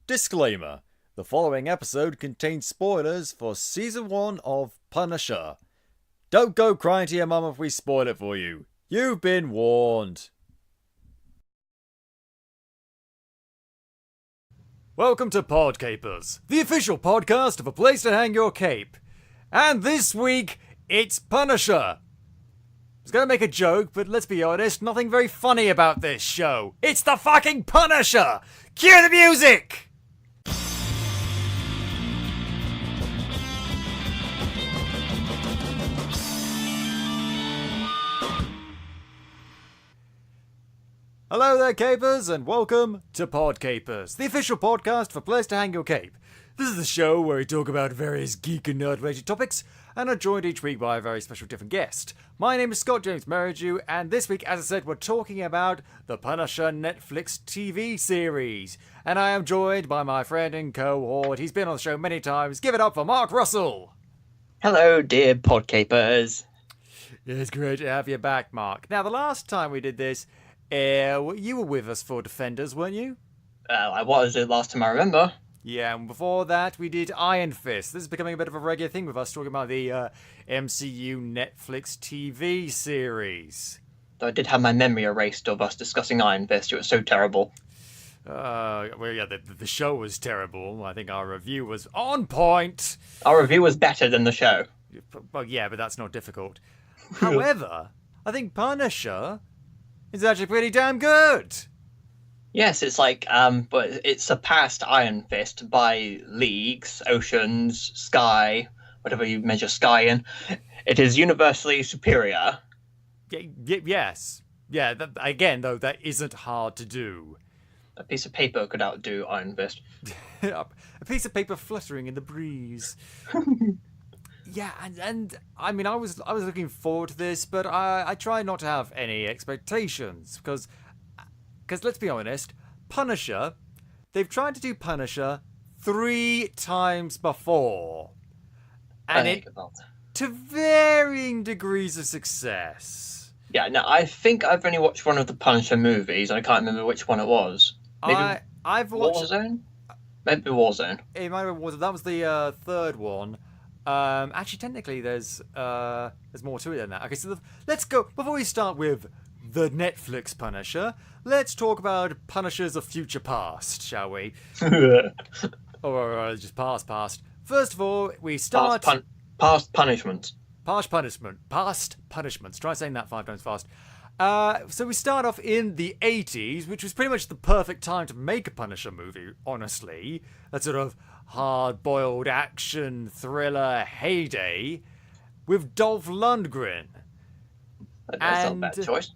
Disclaimer: the following episode contains spoilers for Season 1 of Punisher. Don't go crying to your mum if we spoil it for you. You've been warned. Welcome to PodCapers, the official podcast of a place to hang your cape. And this week, it's Punisher. I was gonna make a joke, but let's be honest, nothing very funny about this show. It's the fucking Punisher! Cue the music! Hello there, capers, and welcome to PodCapers, the official podcast for Place to Hang Your Cape. This is the show where we talk about various geek and nerd-related topics, and are joined each week by a very special different guest. My name is Scott James Merridew, and this week, as I said, we're talking about the Punisher Netflix TV series. And I am joined by my friend and cohort. He's been on the show many times. Give it up for Mark Russell! Hello, dear PodCapers. It's great to have you back, Mark. Now, the last time we did this, you were with us for Defenders, weren't you? I was the last time I remember. Yeah, and before that we did Iron Fist. This is becoming a bit of a regular thing with us talking about the MCU Netflix TV series. Though I did have my memory erased of us discussing Iron Fist. It was so terrible. Well, yeah, the show was terrible. I think our review was on point. Our review was better than the show. Well, yeah, but that's not difficult. However, I think Punisher is actually pretty damn good. Yes, it's like, but it surpassed Iron Fist by leagues, oceans, sky, whatever you measure sky in. It is universally superior. Yes. Yeah, again, though, that isn't hard to do. A piece of paper could outdo Iron Fist. A piece of paper fluttering in the breeze. Yeah, and I mean, I was looking forward to this, but I try not to have any expectations, because let's be honest, Punisher, they've tried to do Punisher 3 times before, and to varying degrees of success. Yeah, no, I think I've only watched one of the Punisher movies. I can't remember which one it was. Maybe I've watched Warzone? Maybe Warzone. It might have been Warzone. That was the third one. Actually, technically, there's more to it than that. Okay, so let's go. Before we start with the Netflix Punisher, let's talk about Punishers of Future Past, shall we? or just past. First of all, we start... Past punishments. Past punishments. Try saying that 5 times fast. So we start off in the 80s, which was pretty much the perfect time to make a Punisher movie, honestly. That sort of hard-boiled action thriller heyday with Dolph Lundgren. That's not a bad choice.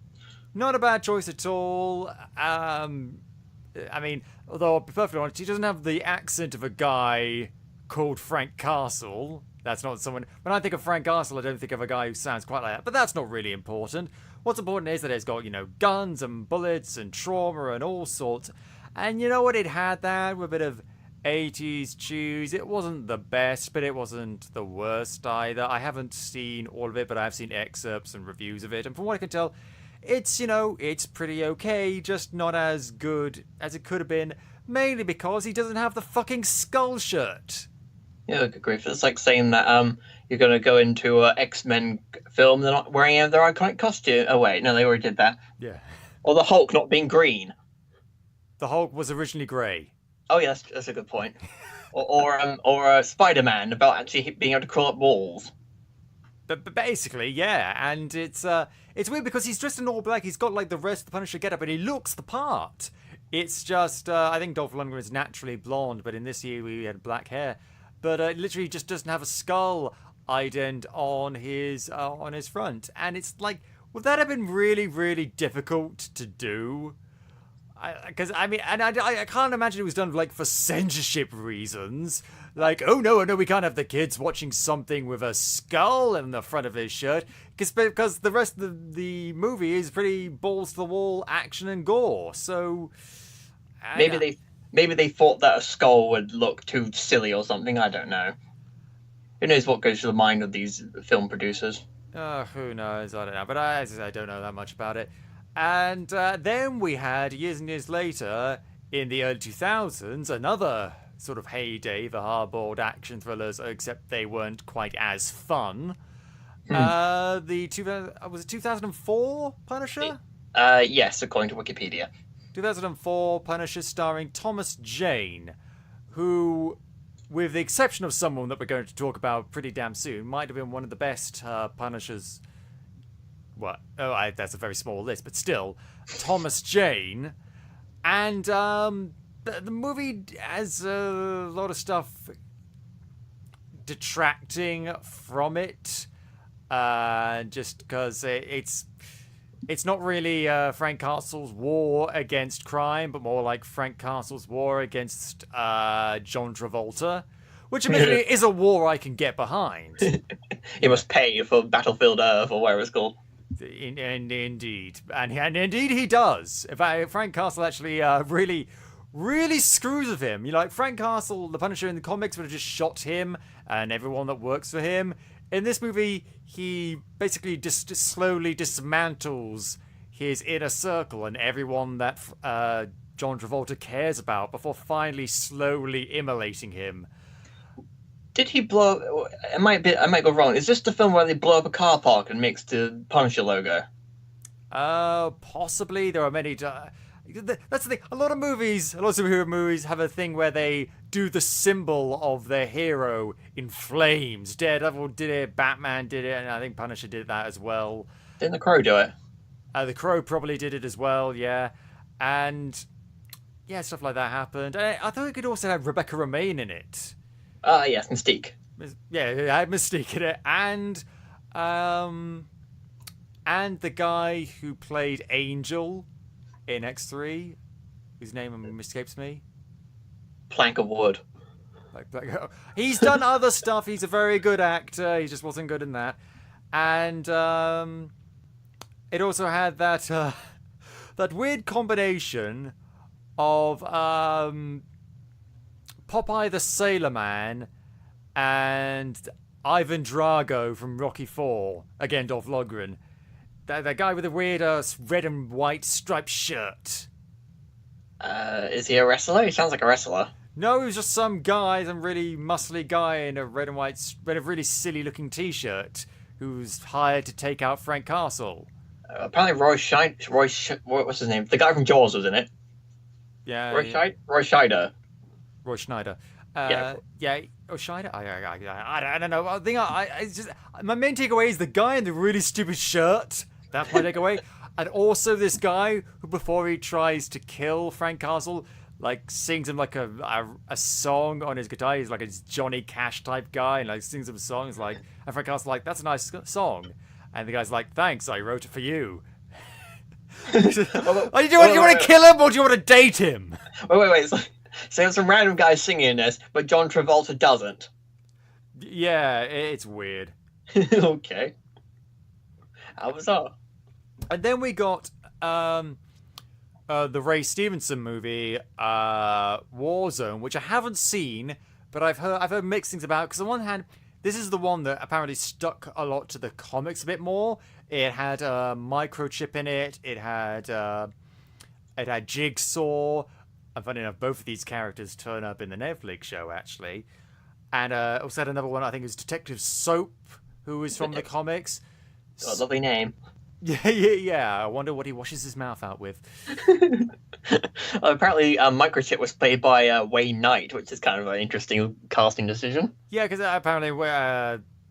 Not a bad choice at all. I mean, although I'll be perfectly honest, he doesn't have the accent of a guy called Frank Castle. That's not someone... When I think of Frank Castle, I don't think of a guy who sounds quite like that. But that's not really important. What's important is that it's got, guns and bullets and trauma and all sorts. And you know what? It had that with a bit of 80s cheese. It wasn't the best, but it wasn't the worst either. I haven't seen all of it, but I've seen excerpts and reviews of it. And from what I can tell, it's, it's pretty okay, just not as good as it could have been. Mainly because he doesn't have the fucking skull shirt. Yeah, good grief. It's like saying that you're going to go into an X-Men film, they're not wearing their iconic costume. Oh, wait, no, they already did that. Yeah. Or the Hulk not being green. The Hulk was originally grey. Oh, yeah, that's a good point. or Spider-Man about actually being able to crawl up walls. But basically, yeah, and it's weird because he's dressed in all black. He's got like the rest of the Punisher getup, and he looks the part. It's just I think Dolph Lundgren is naturally blonde, but in this year we had black hair. But it literally just doesn't have a skull ident on his front, and it's like, would that have been really, really difficult to do? Because I can't imagine it was done like for censorship reasons. Like, oh no, we can't have the kids watching something with a skull in the front of his shirt, because the rest of the movie is pretty balls to the wall action and gore. So maybe they thought that a skull would look too silly or something. I don't know. Who knows what goes through the mind of these film producers? Who knows? I don't know. But I don't know that much about it. And then we had, years and years later, in the early 2000s, another sort of heyday for hardboiled action thrillers, except they weren't quite as fun. Was it 2004 Punisher? Yes, according to Wikipedia. 2004 Punisher starring Thomas Jane, who, with the exception of someone that we're going to talk about pretty damn soon, might have been one of the best Punishers. That's a very small list, but still, Thomas Jane. And the movie has a lot of stuff detracting from it, just because it's not really Frank Castle's war against crime, but more like Frank Castle's war against John Travolta, which admittedly is a war I can get behind. He must pay for Battlefield Earth or whatever it's called. Indeed, and indeed he does. In fact, Frank Castle actually really screws with him. Frank Castle, the Punisher in the comics, would have just shot him and everyone that works for him. In this movie, he basically just slowly dismantles his inner circle and everyone that John Travolta cares about before finally slowly immolating him. Did he blow? I might go wrong. Is this the film where they blow up a car park and mix the Punisher logo? Possibly. There are many. That's the thing. A lot of superhero movies have a thing where they do the symbol of their hero in flames. Daredevil did it, Batman did it, and I think Punisher did that as well. Didn't the Crow do it? The Crow probably did it as well, yeah. And yeah, stuff like that happened. I thought it could also have Rebecca Romijn in it. Yes, Mystique. Yeah, it had Mystique in it, and the guy who played Angel in X3, whose name escapes me. Plank of Wood. He's done other stuff. He's a very good actor. He just wasn't good in that. And it also had that weird combination of Popeye the Sailor Man and Ivan Drago from Rocky IV. Again, Dolph Lundgren. That guy with the weird red and white striped shirt. Is he a wrestler? He sounds like a wrestler. No, he was just some really muscly guy in a red and really silly looking t-shirt who's hired to take out Frank Castle. Apparently what's his name? The guy from Jaws was in it. Yeah. Roy Scheider. Roy Schneider. Yeah. Oh, Schneider? I don't know. It's just, my main takeaway is the guy in the really stupid shirt. That's my takeaway. And also this guy who, before he tries to kill Frank Castle, sings him a song on his guitar. He's like a Johnny Cash type guy, and sings him songs and Frank Castle's like, that's a nice song. And the guy's like, thanks, I wrote it for you. Do you want to kill him or do you want to date him? Wait. So there's some random guy singing this, but John Travolta doesn't. Yeah, it's weird. Okay. How bizarre. And then we got the Ray Stevenson movie, Warzone, which I haven't seen, but I've heard mixed things about. Because on one hand, this is the one that apparently stuck a lot to the comics a bit more. It had a microchip in it. It had Jigsaw. And funny enough, both of these characters turn up in the Netflix show, actually. And also had another one, I think it was Detective Soap, who is from the comics. Oh, lovely name. Yeah. I wonder what he washes his mouth out with. Apparently, Microchip was played by Wayne Knight, which is kind of an interesting casting decision. Yeah, because apparently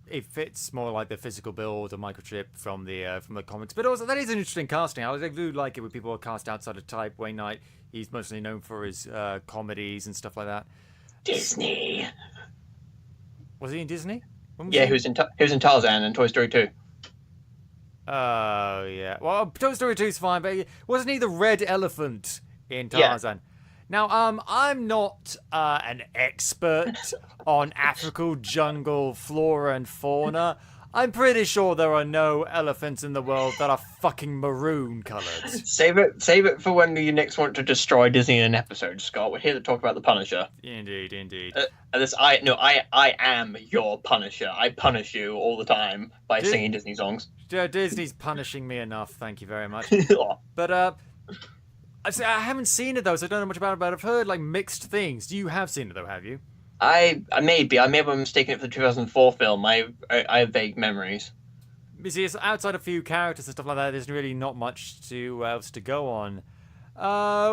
it fits more like the physical build of Microchip from the comics. But also, that is an interesting casting. I do like it when people are cast outside of type. Wayne Knight, he's mostly known for his comedies and stuff like that. Disney. Was he in Disney? Yeah, he was in Tarzan and Toy Story 2. Oh, yeah. Well, Toy Story 2 is fine, but wasn't he the red elephant in Tarzan? Yeah. Now, I'm not an expert on African jungle flora and fauna. I'm pretty sure there are no elephants in the world that are fucking maroon coloured. Save it for when you next want to destroy Disney in an episode, Scott. We're here to talk about the Punisher. Indeed. I am your Punisher. I punish you all the time by singing Disney songs. Disney's punishing me enough, thank you very much. But I haven't seen it though, so I don't know much about it. But I've heard like mixed things. You have seen it though, have you? I may have been mistaken it for the 2004 film. I have vague memories. You see, it's outside a few characters and stuff like that. There's really not much to else to go on,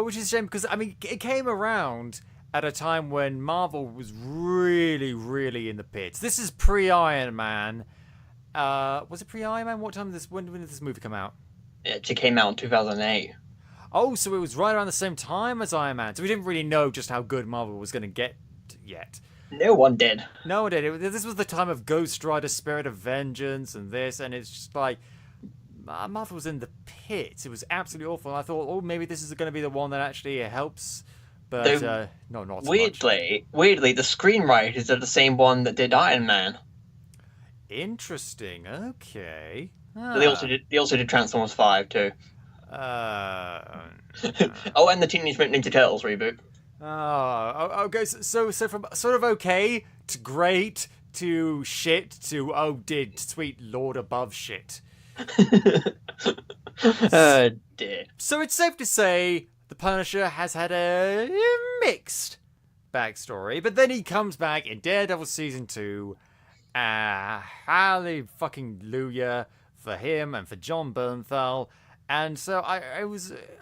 which is a shame because I mean it came around at a time when Marvel was really, really in the pits. This is pre-Iron Man. Was it pre-Iron Man? What time when did this movie come out? It came out in 2008. Oh, so it was right around the same time as Iron Man. So we didn't really know just how good Marvel was going to get yet. No one did. No one did. This was the time of Ghost Rider, Spirit of Vengeance, and this, and it's just like Marvel was in the pits. It was absolutely awful. And I thought, oh, maybe this is going to be the one that actually helps, but no, not so much. Weirdly, the screenwriters are the same one that did Iron Man. Interesting. Okay. They also did Transformers 5 too. Uh, Oh, and the Teenage Mutant Ninja Turtles reboot. Oh, okay. So from sort of okay to great to shit to oh, did sweet Lord above shit. Dear. So it's safe to say the Punisher has had a mixed backstory, but then he comes back in Daredevil season 2. Hallelujah fucking Luya for him and for John Bernthal. And so I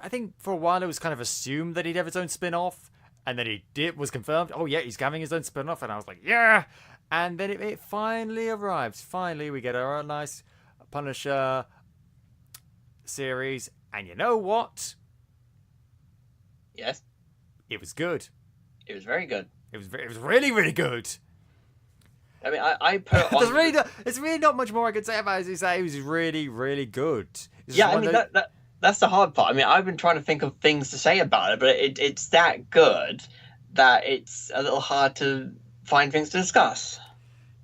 think for a while it was kind of assumed that he'd have his own spin-off. And then was confirmed. Oh yeah, he's having his own spin-off. And I was like, yeah. And then it finally arrives. Finally, we get our nice Punisher series. And you know what? Yes. It was good. It was very good. It was really, really good. I mean, I put on... There's really not much more I could say about it. It was really, really good. Yeah, I mean, that's the hard part. I mean, I've been trying to think of things to say about it, but it's that good that it's a little hard to find things to discuss.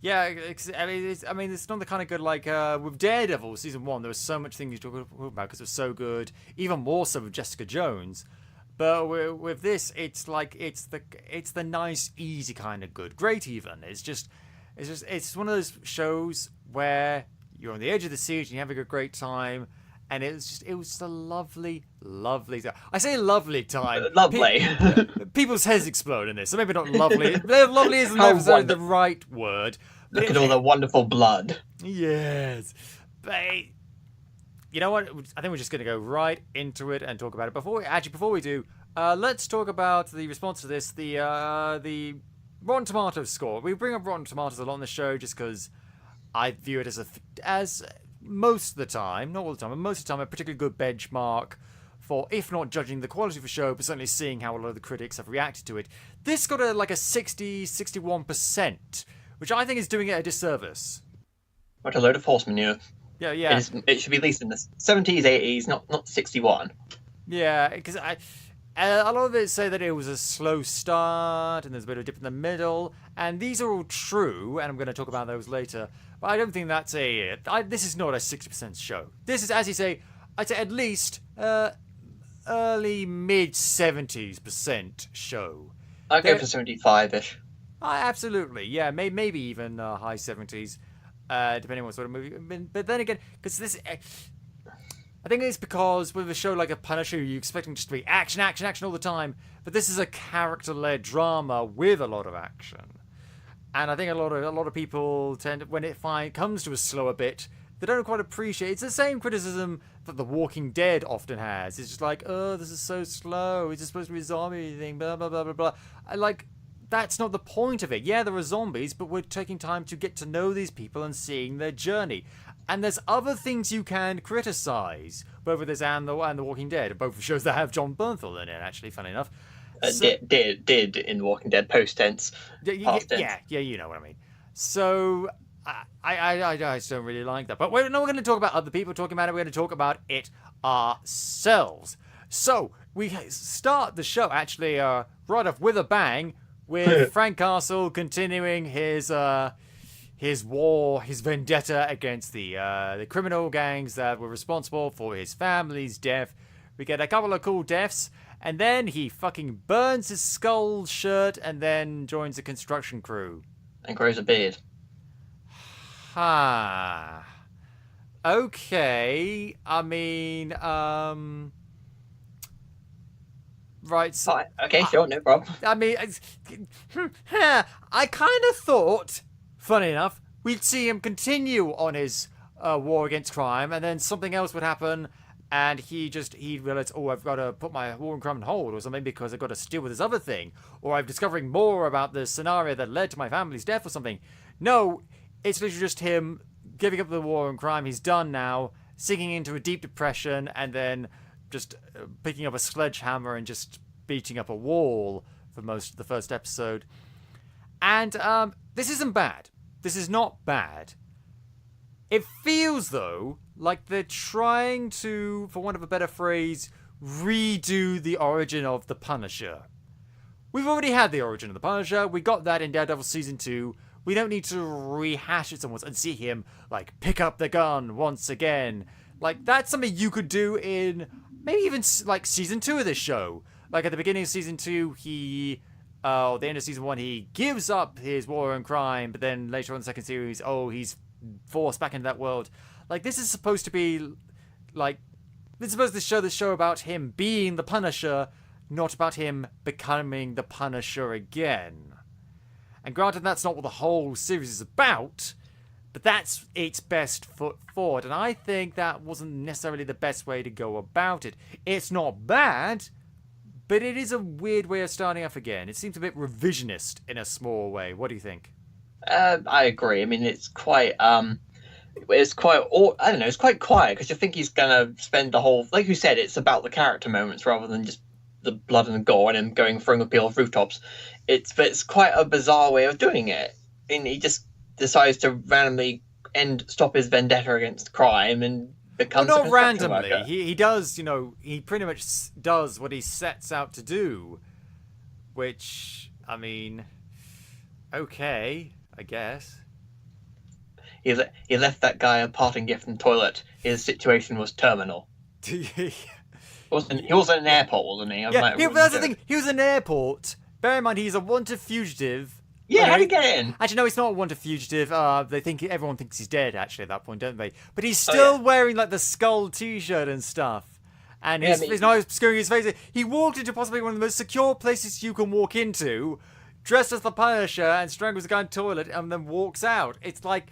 Yeah, I mean, it's not the kind of good like with Daredevil season 1. There was so much things to talk about because it was so good. Even more so with Jessica Jones. But with this, it's like it's the nice, easy kind of good, great even. It's one of those shows where you're on the edge of the seat and you're having a great time. And it was a lovely, lovely time. I say lovely time. Lovely. People's heads explode in this, so maybe not lovely. Lovely isn't necessarily the right word. Look at all the wonderful blood. Yes. But you know what? I think we're just going to go right into it and talk about it. Before we do, let's talk about the response to this, the Rotten Tomatoes score. We bring up Rotten Tomatoes a lot on the show just because I view it as most of the time, not all the time, but most of the time, a particularly good benchmark for, if not judging the quality of the show, but certainly seeing how a lot of the critics have reacted to it. This got a 61%, which I think is doing it a disservice. What a load of horse manure. Yeah. It should be at least in the 70s, 80s, not 61. Yeah, because a lot of it say that it was a slow start and there's a bit of a dip in the middle, and these are all true, and I'm going to talk about those later. But I don't think that's this is not a 60% show. This is, as you say, I'd say at least early mid 70s% show. I'd go for 75-ish. Absolutely, yeah, maybe even high 70s, depending on what sort of movie. But then again, because this, I think it's because with a show like a Punisher, you're expecting just to be action all the time. But this is a character-led drama with a lot of action. And I think a lot of people tend, when it comes to a slower bit, they don't quite appreciate. It's the same criticism that The Walking Dead often has. It's just like, oh, this is so slow. Is this supposed to be a zombie thing? Blah blah blah blah blah. That's not the point of it. Yeah, there are zombies, but we're taking time to get to know these people and seeing their journey. And there's other things you can criticize, both with this and The Walking Dead, both shows that have John Bernthal in it. Actually, funny enough. Did in The Walking Dead post tense. Past tense. Yeah, you know what I mean. So I just don't really like that. But we're not going to talk about other people talking about it. We're going to talk about it ourselves. So we start the show actually right off with a bang with Frank Castle continuing his war, his vendetta against the criminal gangs that were responsible for his family's death. We get a couple of cool deaths. And then he fucking burns his skull shirt and then joins the construction crew. And grows a beard. Okay. I mean, Right, so Fine. Okay, sure, no problem. I mean, I kind of thought, funny enough, we'd see him continue on his war against crime, and then something else would happen, and he'd realize, oh, I've got to put my war and crime on hold or something because I've got to deal with this other thing, or I'm discovering more about the scenario that led to my family's death or something. No, it's literally just him giving up the war and crime. He's done now, sinking into a deep depression, and then just picking up a sledgehammer and just beating up a wall for most of the first episode. And this isn't bad. This is not bad. It feels, though, like they're trying to, for want of a better phrase, redo the origin of the Punisher. We've already had the origin of the Punisher. We got that in Daredevil Season 2. We don't need to rehash it so much and see him, like, pick up the gun once again. Like, that's something you could do in maybe even, like, Season 2 of this show. Like, at the beginning of Season 2, the end of Season 1, he gives up his war and crime, but then later on in the second series, he's forced back into that world. Like, this is supposed to be, like, this is supposed to show the show about him being the Punisher, not about him becoming the Punisher again. And granted, that's not what the whole series is about, but that's its best foot forward. And I think that wasn't necessarily the best way to go about it. It's not bad, but it is a weird way of starting off again. It seems a bit revisionist in a small way. What do you think? I agree. I mean, it's quite I don't know, it's quite quiet because you think he's gonna spend the whole, like you said, it's about the character moments rather than just the blood and the gore and him going throwing people off rooftops. It's quite a bizarre way of doing it. And he just decides to randomly stop his vendetta against crime and becomes a construction randomly. worker. He does, he pretty much does what he sets out to do, which, I mean, okay, I guess. He left that guy a parting gift in the toilet. His situation was terminal. He was in an airport, wasn't he? Yeah, that's the thing. He was in an airport. Bear in mind, he's a wanted fugitive. Yeah, how did he get in? Actually, no, he's not a wanted fugitive. Everyone thinks he's dead, actually, at that point, don't they? But he's still wearing, like, the skull t-shirt and stuff. And he's not obscuring his face. He walked into possibly one of the most secure places you can walk into, dressed as the Punisher, and strangles the guy in the toilet, and then walks out. It's like,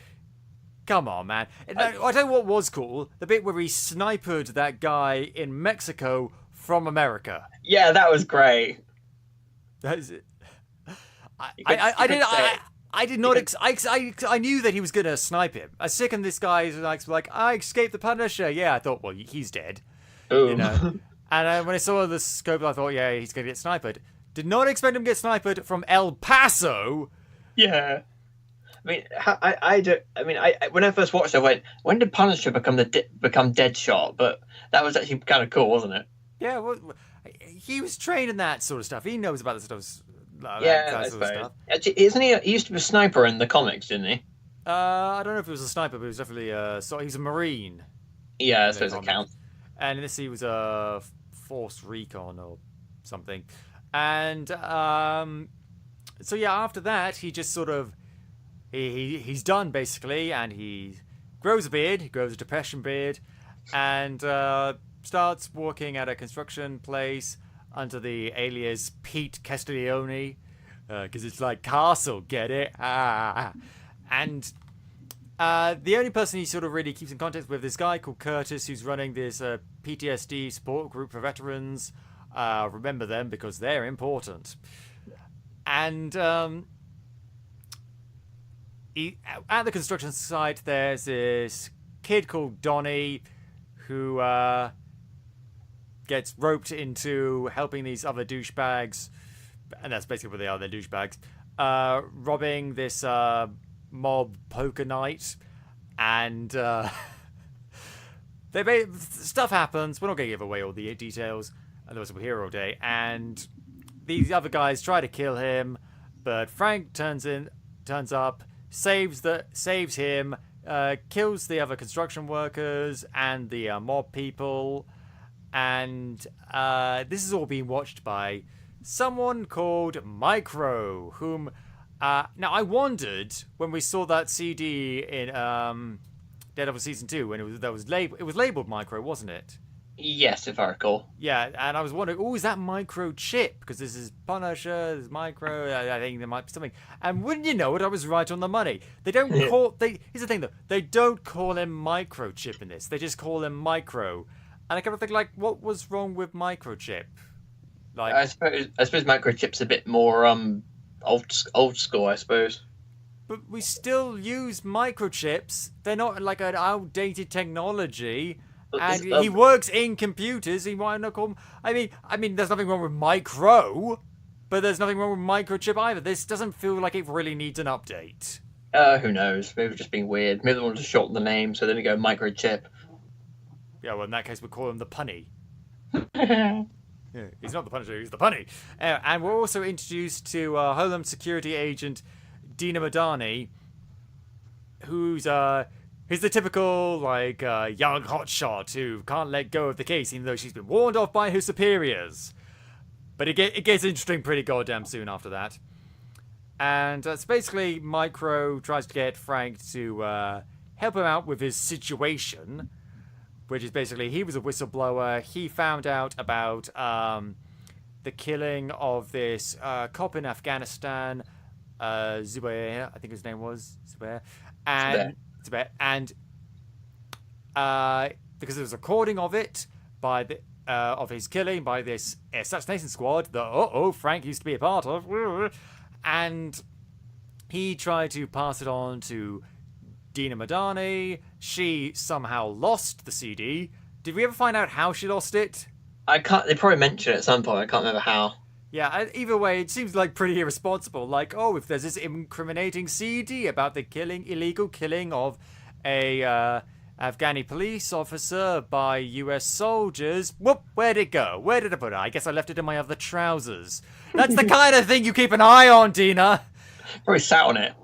come on, man. I tell you what was cool. The bit where he sniped that guy in Mexico from America. Yeah, that was great. That is it. I knew that he was gonna snipe him. I second this guy is like, I escaped the Punisher. Yeah, I thought, well, he's dead. Ooh. You know. And when I saw the scope, I thought, yeah, he's gonna get sniped. Did not expect him to get sniped from El Paso. Yeah. I mean, when I first watched it, I went, when did Punisher become Deadshot? But that was actually kind of cool, wasn't it? Yeah, well, he was trained in that sort of stuff. He knows about this sort of stuff. Actually, isn't he? He used to be a sniper in the comics, didn't he? I don't know if he was a sniper, but he was definitely he was a Marine. Yeah, I suppose it counts. And in this, he was a force recon or something. And so yeah, after that, he just sort of he's done basically, and he grows a beard. He grows a depression beard, and starts working at a construction place under the alias Pete Castiglione, because it's like Castle, get it? And the only person he sort of really keeps in contact with is this guy called Curtis, who's running this PTSD support group for veterans. Remember them because they're important. And at the construction site, there's this kid called Donnie who gets roped into helping these other douchebags, and that's basically what they are, they're douchebags, robbing this mob poker night, and stuff happens. We're not going to give away all the details, otherwise we'll here all day, and these other guys try to kill him, but Frank turns up, saves him, kills the other construction workers and the mob people. And this is all being watched by someone called Micro, whom now I wondered when we saw that CD in Daredevil Season 2 when it was labeled Micro, wasn't it? Yes, if I recall. Yeah, and I was wondering, oh, is that microchip? Because this is Punisher, there's micro. I think there might be something. And wouldn't you know it, I was right on the money. They don't call. Here's the thing though, they don't call him microchip in this. They just call him micro. And I kind of think like, what was wrong with microchip? Like, I suppose microchip's a bit more old school, I suppose. but we still use microchips. They're not like an outdated technology. And he works in computers. He might not call them. I mean, there's nothing wrong with micro, but there's nothing wrong with microchip either. This doesn't feel like it really needs an update. Who knows? Maybe just being weird. Maybe they want to shorten the name, so then they go microchip. Yeah, well, in that case, we'll call him the Punny. Yeah, he's not the Punisher, he's the Punny. And we're also introduced to Homeland Security Agent Dina Madani, who's the typical like young hotshot who can't let go of the case, even though she's been warned off by her superiors. But it gets interesting pretty goddamn soon after that. And it's basically Micro tries to get Frank to help him out with his situation, which is basically he was a whistleblower. He found out about the killing of this cop in Afghanistan, Zubair, I think his name was Zubair, and because there was a recording of it by the of his killing by this assassination squad that Frank used to be a part of, and he tried to pass it on to Dina Madani. She somehow lost the CD. Did we ever find out how she lost it? I can't. They probably mentioned it at some point. I can't remember how. Yeah, either way, it seems like pretty irresponsible. Like, if there's this incriminating CD about the illegal killing of a Afghani police officer by US soldiers, whoop, where'd it go? Where did I put it? I guess I left it in my other trousers. That's the kind of thing you keep an eye on, Dina. Probably sat on it.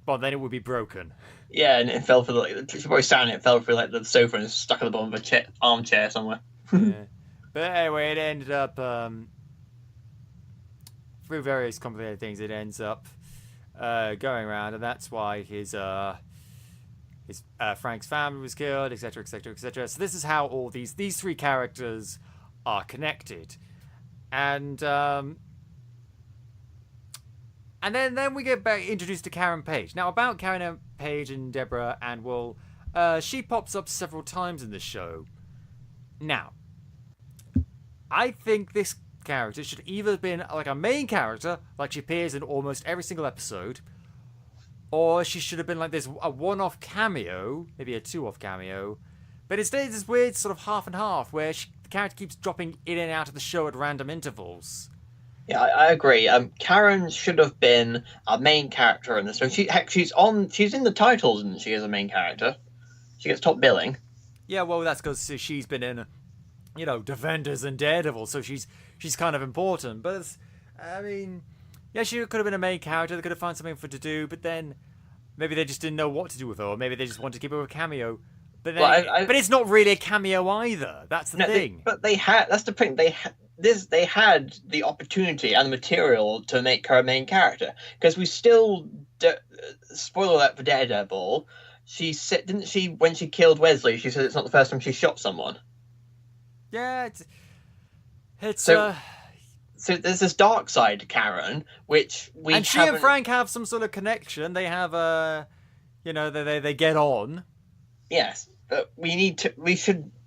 Well, then it would be broken. Yeah, and it fell for she probably sat on it, fell through like the sofa and stuck at the bottom of a armchair somewhere. Yeah. But anyway, it ended up through various complicated things. It ends up going around, and that's why his Frank's family was killed, etc., etc., etc. So this is how all these three characters are connected, and then we get back introduced to Karen Page. Now about Karen Page and Deborah and Will, she pops up several times in the show. Now, I think this character should either have been like a main character, like she appears in almost every single episode, or she should have been like a one-off cameo, maybe a two-off cameo. But instead, it's this weird sort of half and half where the character keeps dropping in and out of the show at random intervals. Yeah, I agree. Karen should have been a main character in this one. She's in the titles, and she is a main character. She gets top billing. Yeah, well, that's because she's been in, Defenders and Daredevil, so she's kind of important. But I mean, yeah, she could have been a main character. They could have found something for her to do, but then maybe they just didn't know what to do with her, or maybe they just wanted to keep her a cameo. But then, but it's not really a cameo either. That's the thing. That's the point. They had the opportunity and the material to make her a main character, because we still spoiler alert for Daredevil. She said, didn't she, when she killed Wesley? She said it's not the first time she shot someone. Yeah, it's so there's this dark side to Karen, which we and she and Frank have some sort of connection. They have they get on. Yes, but there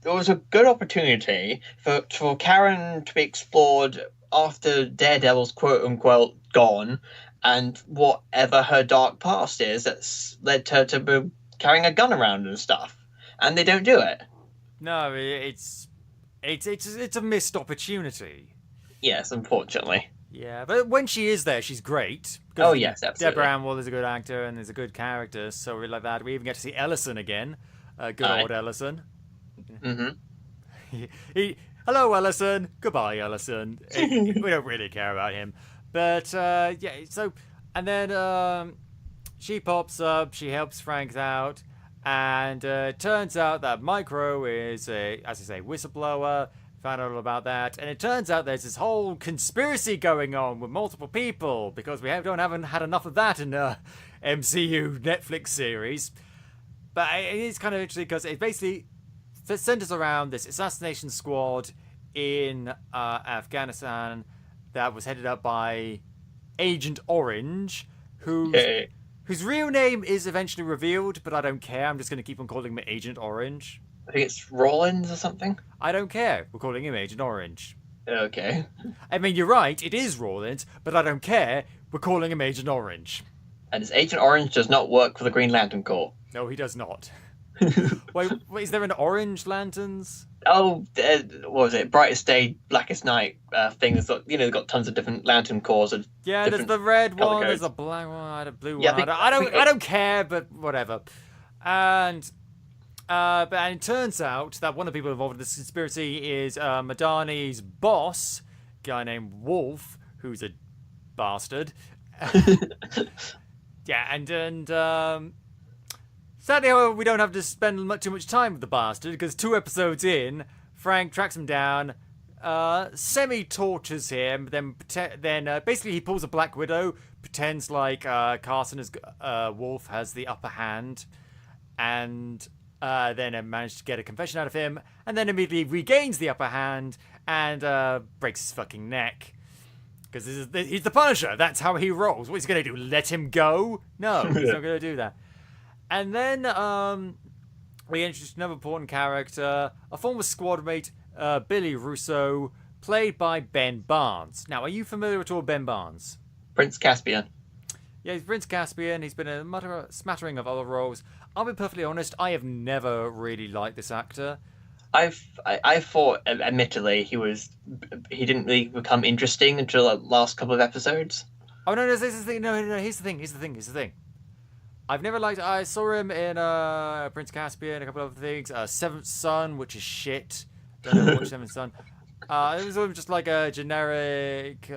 was a good opportunity for Karen to be explored after Daredevil's quote unquote gone, and whatever her dark past is that's led her to be carrying a gun around and stuff, and they don't do it. No, it's a missed opportunity. Yes, unfortunately. Yeah, but when she is there, she's great. Oh yes, absolutely. Deborah Ann Woll is a good actor and is a good character, so we like that. We even get to see Ellison again. Good old Ellison. Mm-hmm. Hello, Ellison. Goodbye, Ellison. We don't really care about him. But, yeah, so... And then she pops up, she helps Frank out, and it turns out that Micro is as I say, whistleblower. Found out all about that, and it turns out there's this whole conspiracy going on with multiple people, because we haven't had enough of that in the MCU Netflix series. But it is kind of interesting because it basically centers around this assassination squad in Afghanistan that was headed up by Agent Orange, whose real name is eventually revealed, but I don't care. I'm just going to keep on calling him Agent Orange. I think it's Rollins or something. I don't care. We're calling him Agent Orange. Okay. I mean, you're right. It is Rollins, but I don't care. We're calling him Agent Orange. And his Agent Orange does not work for the Green Lantern Corps. No, he does not. Wait, is there an Orange Lanterns? Oh, what was it? Brightest Day, Blackest Night thing. That's got, got tons of different lantern corps. Yeah, there's the red one, codes. there's a black one, a blue Yeah, one. I don't care, but whatever. And it turns out that one of the people involved in this conspiracy is Madani's boss, a guy named Wolf, who's a bastard. Yeah, and sadly, however, we don't have to spend too much time with the bastard, because 2 episodes in, Frank tracks him down, semi-tortures him, then basically he pulls a Black Widow, pretends like Wolf has the upper hand, and then manages to get a confession out of him, and then immediately regains the upper hand, and breaks his fucking neck. Because he's the Punisher, that's how he rolls. What's he going to do, let him go? No, he's not going to do that. And then we introduced another important character, a former squad mate, Billy Russo, played by Ben Barnes. Now, are you familiar at all with Ben Barnes? Prince Caspian. Yeah, he's Prince Caspian. He's been in a smattering of other roles. I'll be perfectly honest, I have never really liked this actor. I thought, admittedly, he didn't really become interesting until the last couple of episodes. Oh, no, here's the thing. I've never liked... I saw him in Prince Caspian, a couple of other things. Seventh Son, which is shit. Don't know watch Seventh Son. It was just like a generic,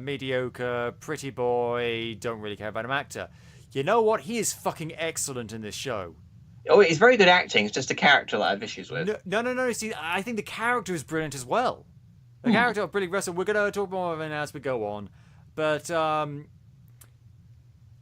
mediocre, pretty boy, don't really care about him actor. You know what? He is fucking excellent in this show. Oh, he's very good acting. It's just a character that I have issues with. No. See, I think the character is brilliant as well. The character of Billy Russell, we're going to talk more of him as we go on. But,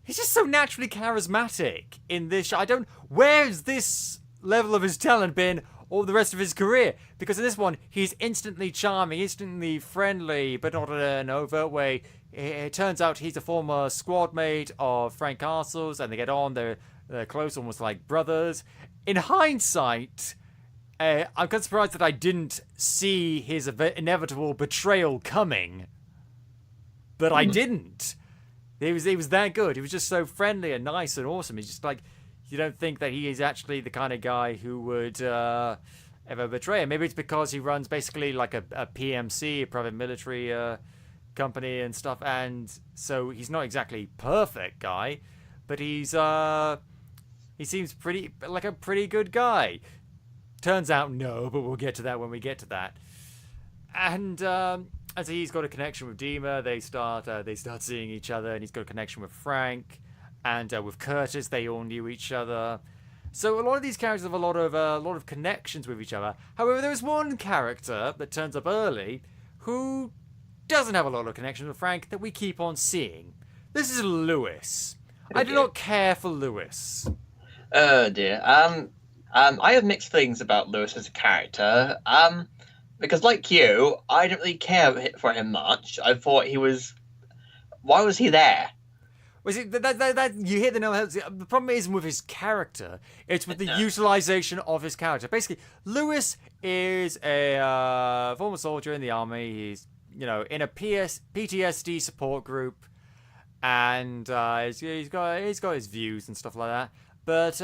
he's just so naturally charismatic in this show. Where's this level of his talent been all the rest of his career? Because in this one, he's instantly charming, instantly friendly, but not in an overt way. It turns out he's a former squad mate of Frank Castle's, and they get on. They're close, almost like brothers. In hindsight, I'm kind of surprised that I didn't see his inevitable betrayal coming. But I didn't. He was that good. He was just so friendly and nice and awesome. He's just like, you don't think that he is actually the kind of guy who would ever betray him. Maybe it's because he runs basically like a PMC, a private military company and stuff, and so he's not exactly perfect guy, but he seems like a pretty good guy. Turns out no, but we'll get to that when we get to that. And so he's got a connection with Dima. They start seeing each other, and he's got a connection with Frank, and with Curtis. They all knew each other. So a lot of these characters have a lot of connections with each other. However, there is one character that turns up early who doesn't have a lot of connections with Frank that we keep on seeing. This is Lewis. Okay. I do not care for Lewis. Oh dear. I have mixed feelings about Lewis as a character. Because like you, I didn't really care for him much. I thought why was he there? Was it that you hear the no? The problem isn't with his character; it's with the utilization of his character. Basically, Lewis is a former soldier in the army. He's in a PTSD support group, and he's got his views and stuff like that. But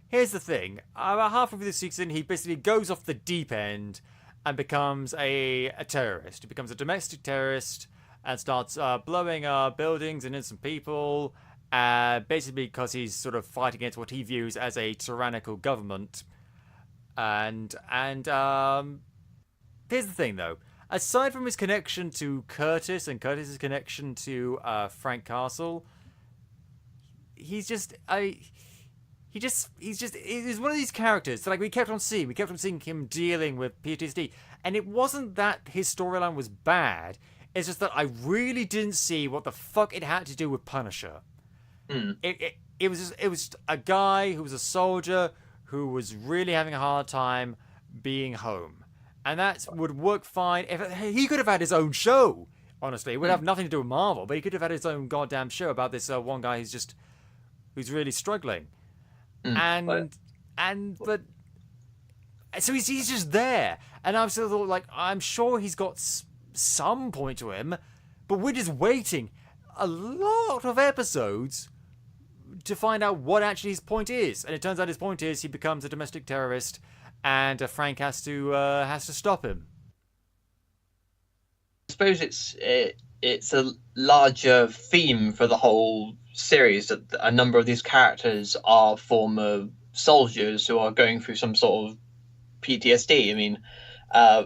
here's the thing: about halfway through the season, he basically goes off the deep end and becomes a terrorist. He becomes a domestic terrorist and starts blowing buildings and innocent people, basically because he's sort of fighting against what he views as a tyrannical government. And here's the thing, though. Aside from his connection to Curtis and Curtis's connection to Frank Castle, he's one of these characters that we kept on seeing him dealing with PTSD, and it wasn't that his storyline was bad. It's just that I really didn't see what the fuck it had to do with Punisher. It was a guy who was a soldier who was really having a hard time being home. And that would work fine if he could have had his own show. Honestly, it would have nothing to do with Marvel, but he could have had his own goddamn show about this one guy who's really struggling. But so he's just there, and I'm still thought, like, I'm sure he's got some point to him, but we're just waiting a lot of episodes to find out what actually his point is. And it turns out his point is he becomes a domestic terrorist, and Frank has to stop him. I suppose it's a larger theme for the whole series that a number of these characters are former soldiers who are going through some sort of PTSD. I mean,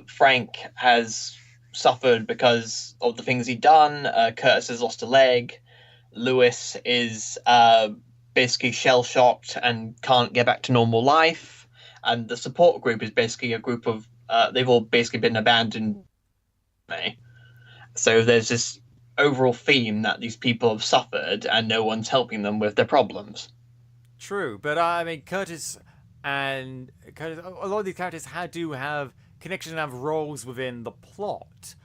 Frank has suffered because of the things he'd done. Curtis has lost a leg. Lewis is basically shell-shocked and can't get back to normal life. And the support group is basically a group of... they've all basically been abandoned. So there's this overall theme that these people have suffered and no one's helping them with their problems. True, but I mean, Curtis, a lot of these characters do have connections and have roles within the plot.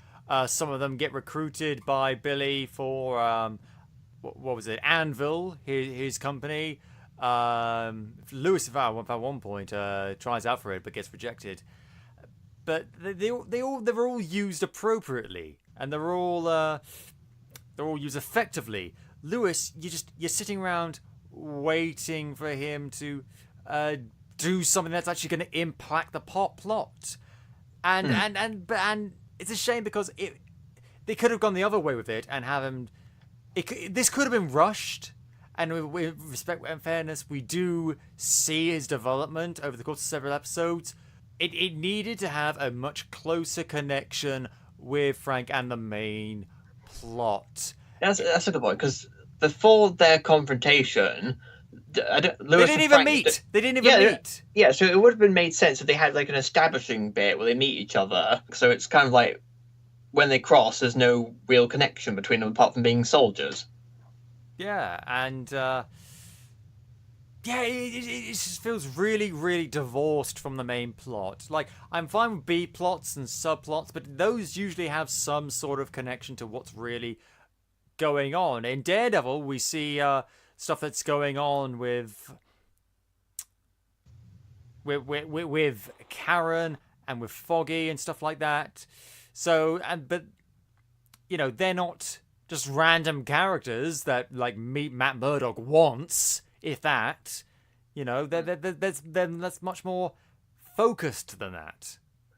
Some of them get recruited by Billy for, what was it, Anvil, his company. Lewis, at one point, tries out for it but gets rejected. But they're all used appropriately, and they're all used effectively. Lewis, you're sitting around waiting for him to do something that's actually going to impact the plot, and it's a shame because they could have gone the other way with it and have him. This could have been rushed, and with respect and fairness, we do see his development over the course of several episodes. It needed to have a much closer connection with Frank and the main plot. That's a good point, because before their confrontation, They didn't even meet. Yeah, so it would have been made sense if they had like an establishing bit where they meet each other. So it's kind of like when they cross, there's no real connection between them apart from being soldiers. Yeah, and it just feels really, really divorced from the main plot. Like, I'm fine with B plots and subplots, but those usually have some sort of connection to what's really going on. In Daredevil, we see stuff that's going on with Karen and with Foggy and stuff like that. So, but you know, they're not just random characters that like meet Matt Murdock once, if that. You know, that's much more focused than that.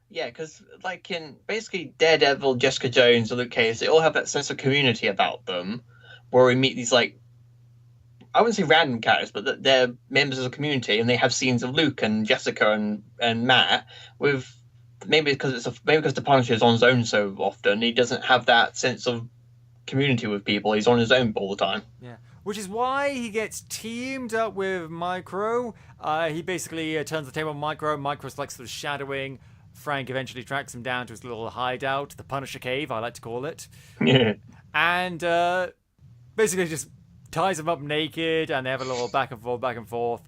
Yeah, because like in basically Daredevil, Jessica Jones, and Luke Cage, they all have that sense of community about them, where we meet these like, I wouldn't say random characters, but they're members of the community, and they have scenes of Luke and Jessica and Matt with maybe because the Punisher is on his own so often, he doesn't have that sense of community with people. He's on his own all the time. Yeah, which is why he gets teamed up with Micro. He basically turns the table on Micro. Micro's like sort of shadowing. Frank eventually tracks him down to his little hideout, the Punisher Cave, I like to call it. Yeah. And basically just ties him up naked, and they have a little back and forth.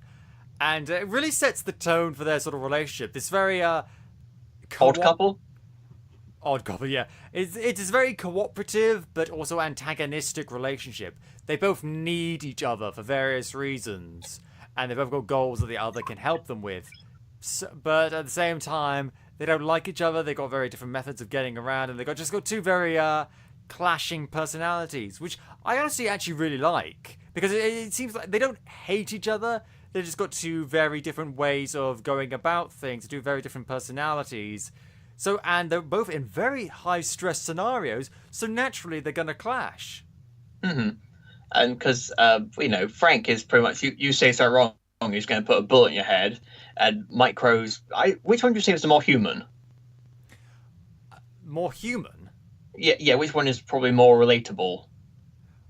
And it really sets the tone for their sort of relationship. This very odd couple? Odd couple, yeah. It's a very cooperative but also antagonistic relationship. They both need each other for various reasons, and they've both got goals that the other can help them with. So, but at the same time, they don't like each other. They've got very different methods of getting around, and they've got two very clashing personalities, which I honestly actually really like, because it seems like they don't hate each other. They've just got two very different ways of going about things, two very different personalities. So, and they're both in very high-stress scenarios, so naturally they're going to clash. Mm-hmm. And because, Frank is pretty much, you say so wrong, he's going to put a bullet in your head. And Micro's, which one do you say is the more human? More human? Yeah, which one is probably more relatable?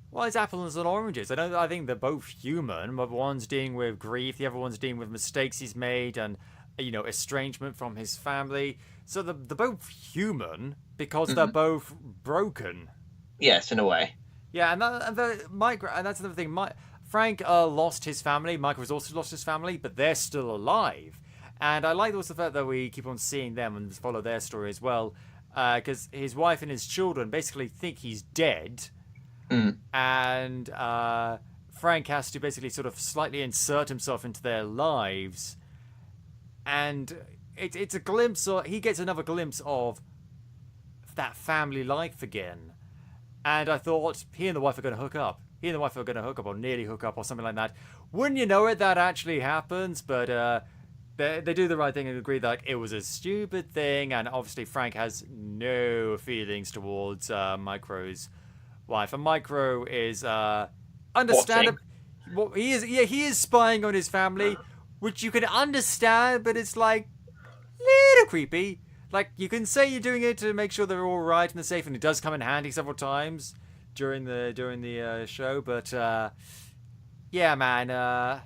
Well, it's apples and oranges. I think they're both human, but one's dealing with grief, the other one's dealing with mistakes he's made and, estrangement from his family. So they're both human because they're both broken. Yes, in a way. Yeah, and that's another thing. Frank lost his family. Micro's also lost his family, but they're still alive. And I like also the fact that we keep on seeing them and follow their story as well. Because his wife and his children basically think he's dead. And Frank has to basically sort of slightly insert himself into their lives. And it's a glimpse of... He gets another glimpse of that family life again. And I thought he and the wife are going to hook up. He and the wife are going to hook up or nearly hook up or something like that. Wouldn't you know it, that actually happens. But they do the right thing and agree that it was a stupid thing. And obviously Frank has no feelings towards Micro's wife. And Micro is understandable. Well, he is spying on his family, which you can understand, but it's like little creepy. Like, you can say you're doing it to make sure they're all right and they're safe, and it does come in handy several times during the show. But yeah, man, I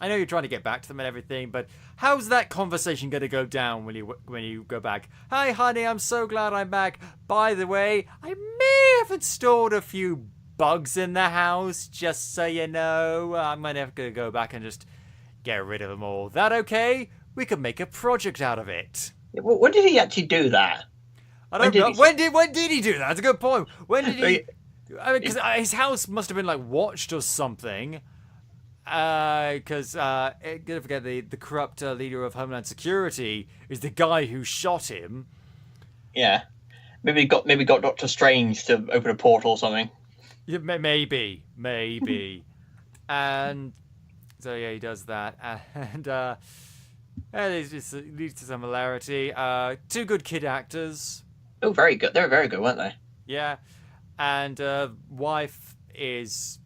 know you're trying to get back to them and everything, but how's that conversation going to go down when you go back? Hi, honey, I'm so glad I'm back. By the way, I may have installed a few bugs in the house, just so you know. I'm going to have to go back and just get rid of them all. That okay? We could make a project out of it. When did he actually do that? I don't know. When did he do that? That's a good point. When did he... I mean, because his house must have been, like, watched or something. Because, don't forget, the corrupt leader of Homeland Security is the guy who shot him. Yeah. Maybe got Doctor Strange to open a portal or something. Yeah, maybe. And so, yeah, he does that. And, it just leads to similarity. Two good kid actors. Oh, very good. They were very good, weren't they? Yeah. And wife is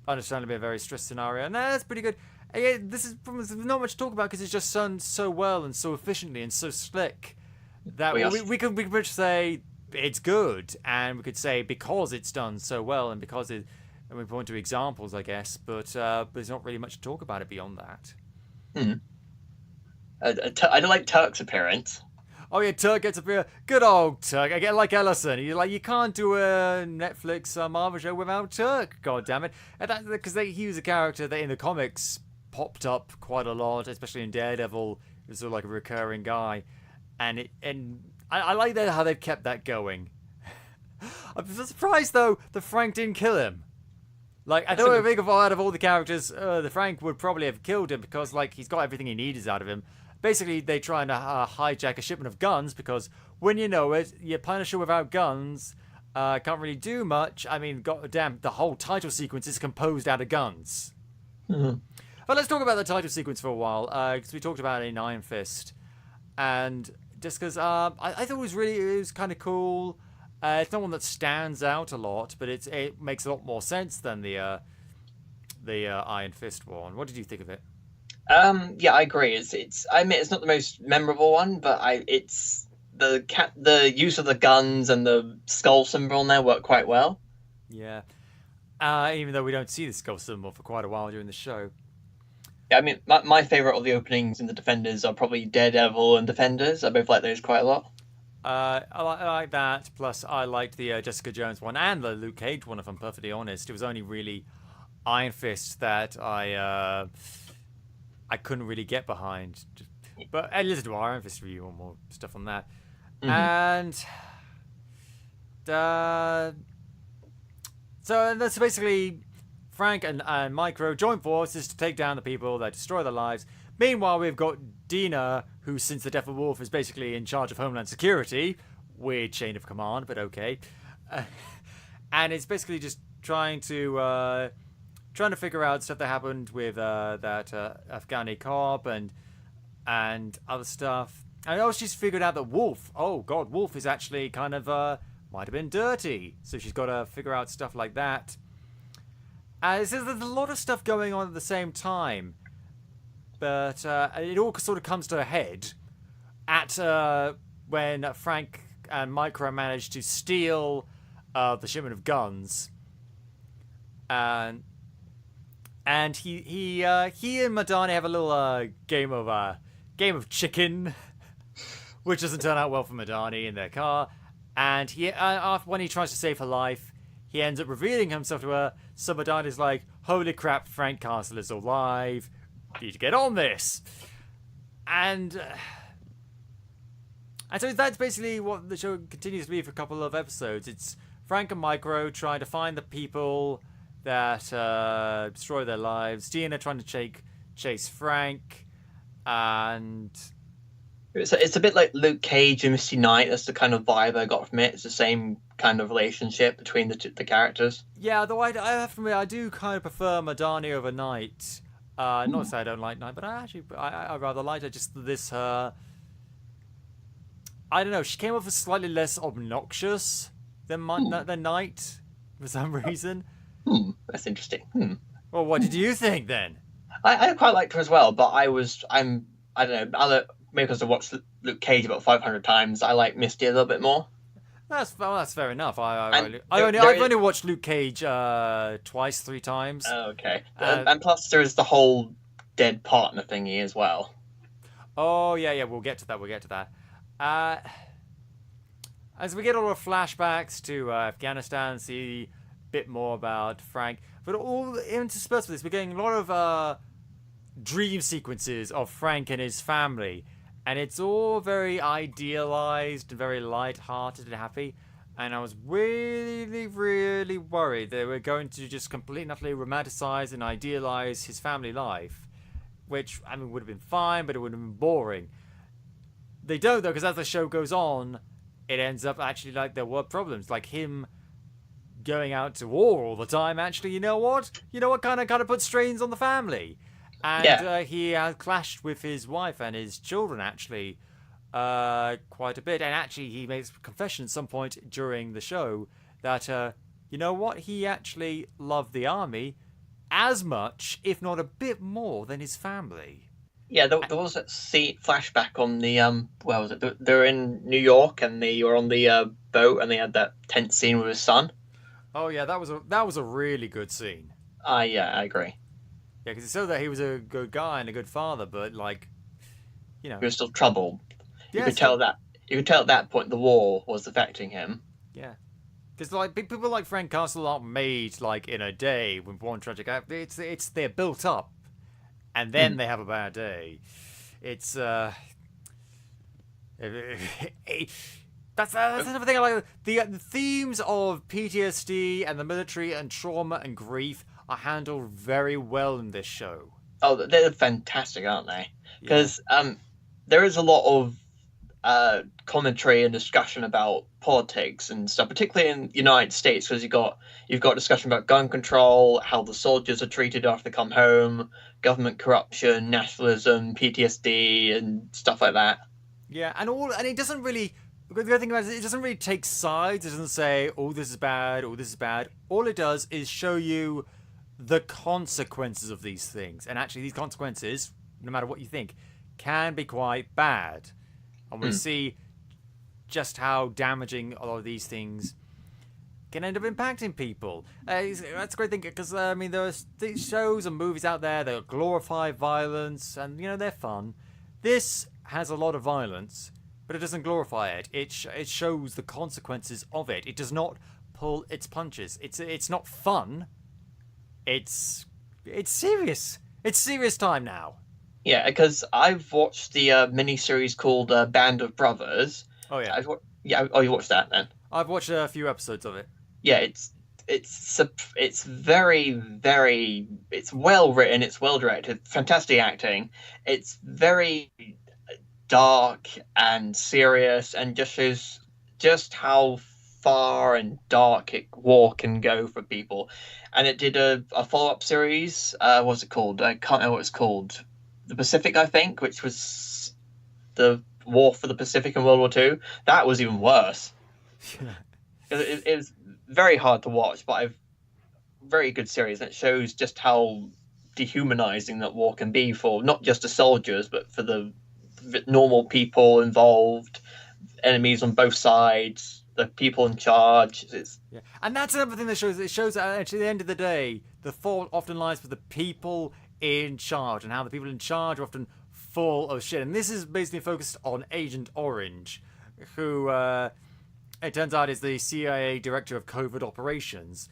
understandably a very stressed scenario. And that's pretty good. Yeah, there's not much to talk about because it's just done so well and so efficiently and so slick that we could pretty much say it's good. And we could say because it's done so well and because and we point to examples, I guess. But there's not really much to talk about it beyond that. I don't like Turk's appearance. Oh yeah, Turk gets appear. Good old Turk. I get like Ellison. You can't do a Netflix Marvel show without Turk. God damn it! And that because he was a character that in the comics popped up quite a lot, especially in Daredevil. It was sort of like a recurring guy, and I like that how they've kept that going. I'm surprised though that Frank didn't kill him. Like, I don't think out of all the characters, the Frank would probably have killed him because like he's got everything he needs out of him. Basically, they try and hijack a shipment of guns because when you know it, your Punisher without guns can't really do much. I mean, goddamn, the whole title sequence is composed out of guns. But let's talk about the title sequence for a while because we talked about it in Iron Fist, and just because I thought it was kind of cool. It's not one that stands out a lot, but it makes a lot more sense than the Iron Fist one. What did you think of it? Yeah, I agree. I admit it's not the most memorable one, but it's the use of the guns and the skull symbol in there work quite well. Yeah. Even though we don't see the skull symbol for quite a while during the show. Yeah, I mean, my favourite of the openings in the Defenders are probably Daredevil and Defenders. I both like those quite a lot. I like that. Plus, I liked the Jessica Jones one and the Luke Cage one, if I'm perfectly honest. It was only really Iron Fist that I couldn't really get behind. But listen to our Iron Fist review or more stuff on that. And so that's basically Frank and Micro join forces to take down the people that destroy their lives. Meanwhile, we've got Dina, who since the death of Wolf is basically in charge of Homeland Security. Weird chain of command, but okay. And it's basically just trying to figure out stuff that happened with that Afghani cop and other stuff. And also she's figured out that Wolf is actually kind of might have been dirty. So she's got to figure out stuff like that. There's a lot of stuff going on at the same time. But it all sort of comes to a head at when Frank and Micro manage to steal the shipment of guns. And he and Madani have a little game of chicken, which doesn't turn out well for Madani in their car. And when he tries to save her life, he ends up revealing himself to her. So Madani's like, holy crap, Frank Castle is alive. Need to get on this. And so that's basically what the show continues to be for a couple of episodes. It's Frank and Micro trying to find the people that destroy their lives. Deanna trying to chase Frank. And it's a bit like Luke Cage and Misty Knight. That's the kind of vibe I got from it. It's the same kind of relationship between the characters. Yeah, though I have to admit, I do kind of prefer Madani over Knight. Not to say I don't like Knight, but I rather like her. Just this I don't know. She came off as slightly less obnoxious than Knight for some reason. That's interesting. Well, what did you think then? I quite liked her as well, but I don't know. Maybe because I watched Luke Cage about 500 times, I like Misty a little bit more. That's fair enough. I've only watched Luke Cage twice, 3 times. Oh, okay. And plus, there's the whole dead partner thingy as well. Oh yeah. We'll get to that. As we get all the flashbacks to Afghanistan, see a bit more about Frank, but all interspersed with this, we're getting a lot of dream sequences of Frank and his family. And it's all very idealized and very light-hearted and happy. And I was really, really worried they were going to just completely and utterly romanticize and idealize his family life. Which, I mean, would have been fine, but it would have been boring. They don't, though, because as the show goes on, it ends up actually like there were problems. Like him going out to war all the time, actually, you know what? Kind of put strains on the family. And he clashed with his wife and his children, actually, quite a bit. And actually, he makes a confession at some point during the show that, you know what? He actually loved the army as much, if not a bit more, than his family. Yeah, there was a flashback on the, where was it? They're in New York, and they were on the boat, and they had that tense scene with his son. Oh, yeah, that was a really good scene. Yeah, I agree. Yeah, because it showed that he was a good guy and a good father, but he was still troubled. Yeah, you could tell at that point the war was affecting him. Yeah, because people like Frank Castle aren't made in a day with one tragic act. They're built up, and then they have a bad day. It's that's another thing I like. The themes of PTSD and the military and trauma and grief are handled very well in this show. Oh, they're fantastic, aren't they? Because there is a lot of commentary and discussion about politics and stuff, particularly in the United States, because you've got discussion about gun control, how the soldiers are treated after they come home, government corruption, nationalism, PTSD, and stuff like that. Yeah, and it doesn't really. The other thing about it doesn't really take sides. It doesn't say, "Oh, this is bad," "Oh, this is bad." All it does is show you the consequences of these things. And actually, these consequences, no matter what you think, can be quite bad. And we see just how damaging a lot of these things can end up impacting people. That's a great thing, because, I mean, there's these shows and movies out there that glorify violence, and, they're fun. This has a lot of violence, but it doesn't glorify it. It shows the consequences of it. It does not pull its punches. It's not fun. It's serious. It's serious time now. Yeah, because I've watched the miniseries called Band of Brothers. Oh yeah. You watched that then? I've watched a few episodes of it. Yeah, it's very, very, it's well written, it's well directed, fantastic acting. It's very dark and serious, and just shows just how far and dark war can go for people. And it did a follow-up series. What's it called? I can't remember what it's called. The Pacific, I think, which was the war for the Pacific in World War II. That was even worse. It was very hard to watch, but a very good series. And it shows just how dehumanizing that war can be for not just the soldiers, but for the normal people involved, enemies on both sides, the people in charge. Yeah. And that's another thing that shows. It shows that actually at the end of the day, the fault often lies with the people in charge, and how the people in charge are often full of shit. And this is basically focused on Agent Orange, who it turns out is the CIA director of covert operations.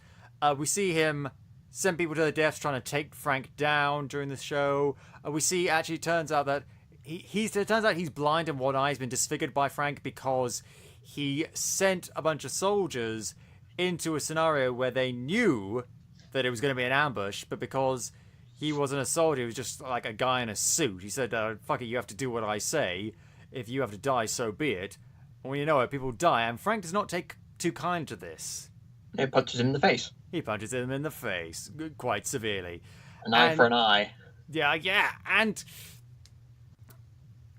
We see him send people to their deaths trying to take Frank down during the show. We see actually it turns out that it turns out he's blind in one eye. He's been disfigured by Frank because he sent a bunch of soldiers into a scenario where they knew that it was going to be an ambush, but because he wasn't a soldier, he was just like a guy in a suit. He said, fuck it, you have to do what I say. If you have to die, so be it. And when you know it, people die, and Frank does not take too kind to this. He punches him in the face. He punches him in the face, quite severely. An eye for an eye. Yeah, and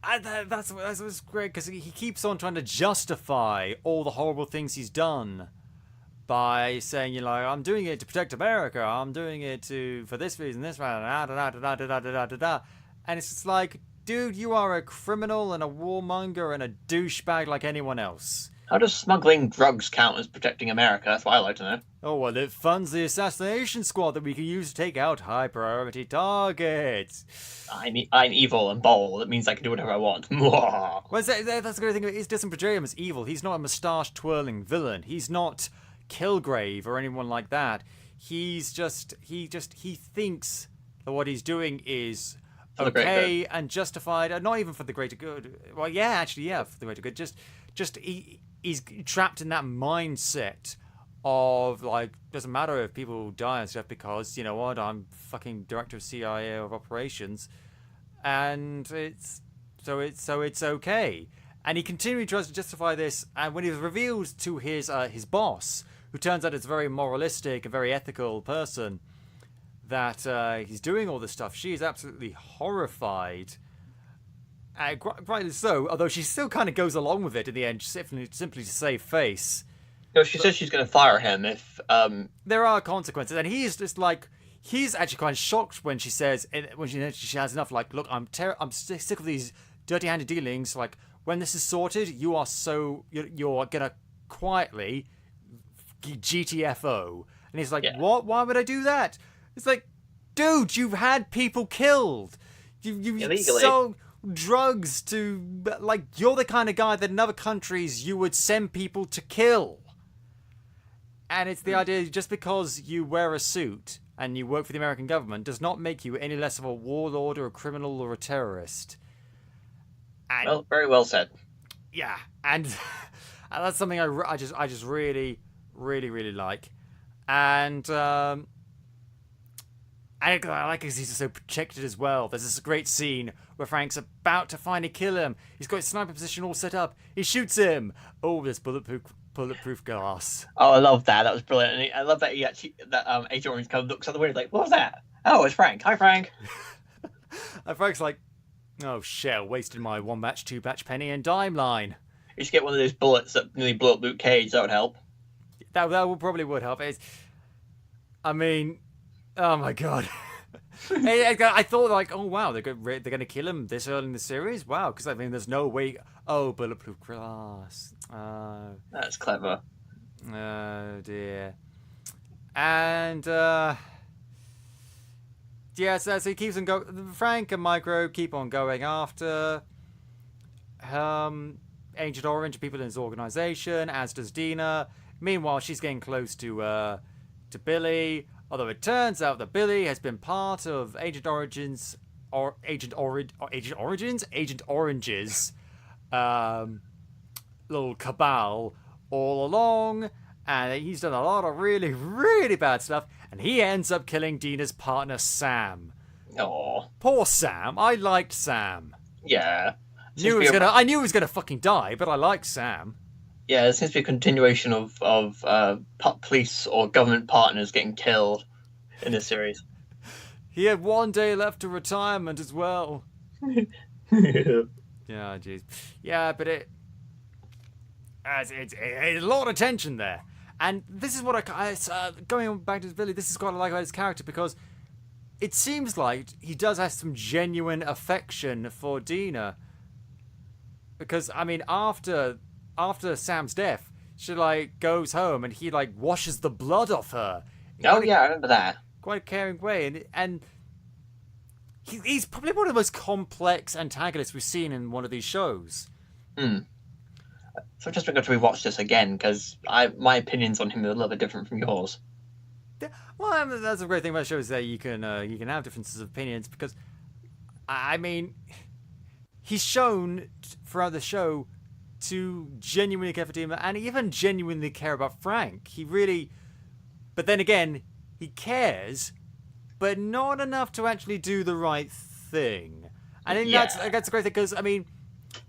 that's what's great, because he keeps on trying to justify all the horrible things he's done by saying, you know, I'm doing it to protect America, I'm doing it for this reason, this reason, and it's just like, dude, you are a criminal and a warmonger and a douchebag like anyone else. How does smuggling drugs count as protecting America? That's what I like to know. Oh, well, it funds the assassination squad that we can use to take out high-priority targets. I'm evil and bold. It means I can do whatever I want. Well, that's the great thing. It doesn't portray him as evil. He's not a moustache-twirling villain. He's not Kilgrave or anyone like that. He thinks that what he's doing is okay and justified, not even for the greater good. Well, yeah, actually, yeah, for the greater good. He's trapped in that mindset of, like, doesn't matter if people die and stuff because, you know what, I'm fucking director of CIA of operations, and it's okay. And he continually tries to justify this, and when he reveals to his boss, who turns out is a very moralistic and very ethical person, that he's doing all this stuff, she is absolutely horrified. Rightly so, although she still kind of goes along with it in the end, simply to save face. No, she says she's going to fire him if... There are consequences, and he's just like... He's actually quite shocked when she says... When she has enough, like, look, I'm sick of these dirty-handed dealings. Like, when this is sorted, you are you're going to quietly GTFO. And he's like, What? Why would I do that? It's like, dude, you've had people killed. You illegally. Drugs to, like, you're the kind of guy that in other countries you would send people to kill. And it's the idea, just because you wear a suit and you work for the American government does not make you any less of a warlord or a criminal or a terrorist. And, well, very well said. Yeah, and that's something I just really, really, really like. And I like because he's so protected as well. There's this great scene where Frank's about to finally kill him. He's got his sniper position all set up. He shoots him. Oh, this bulletproof glass. Oh, I love that. That was brilliant. And I love that Agent Orange kind of looks out the window like, what was that? Oh, it's Frank. Hi, Frank. And Frank's like, oh, shit, I wasted my 1-batch, 2-batch penny and dime line. You should get one of those bullets that nearly blew up Luke Cage. That would help. That probably would help. I mean... Oh my god! I thought, like, oh wow, they're gonna kill him this early in the series. Wow, because I mean, there's no way. Oh, bulletproof glass. That's clever. Oh dear. And so he keeps on going. Frank and Micro keep on going after Agent Orange, people in his organization, as does Dina. Meanwhile, she's getting close to Billy. Although it turns out that Billy has been part of Agent Orange's little cabal all along, and he's done a lot of really, really bad stuff, and he ends up killing Dina's partner, Sam. Oh, poor Sam. I liked Sam. Yeah. I knew he was gonna fucking die, but I liked Sam. Yeah, there seems to be a continuation of police or government partners getting killed in this series. He had 1 day left to retirement as well. Yeah, jeez. Yeah, but it's a lot of tension there. And this is what going back to Billy, this is what I like about his character, because it seems like he does have some genuine affection for Dina. Because, I mean, after Sam's death, she, like, goes home and he, like, washes the blood off her. Oh, yeah, I remember that. Quite a caring way. And he's probably one of the most complex antagonists we've seen in one of these shows. I So I've just been going to rewatch this again because my opinions on him are a little bit different from yours. Well, I mean, that's a great thing about shows that you can have differences of opinions because, I mean, he's shown throughout the show to genuinely care for Dima and even genuinely care about Frank. He really, but then again, he cares, but not enough to actually do the right thing. I think that's a great thing because I mean,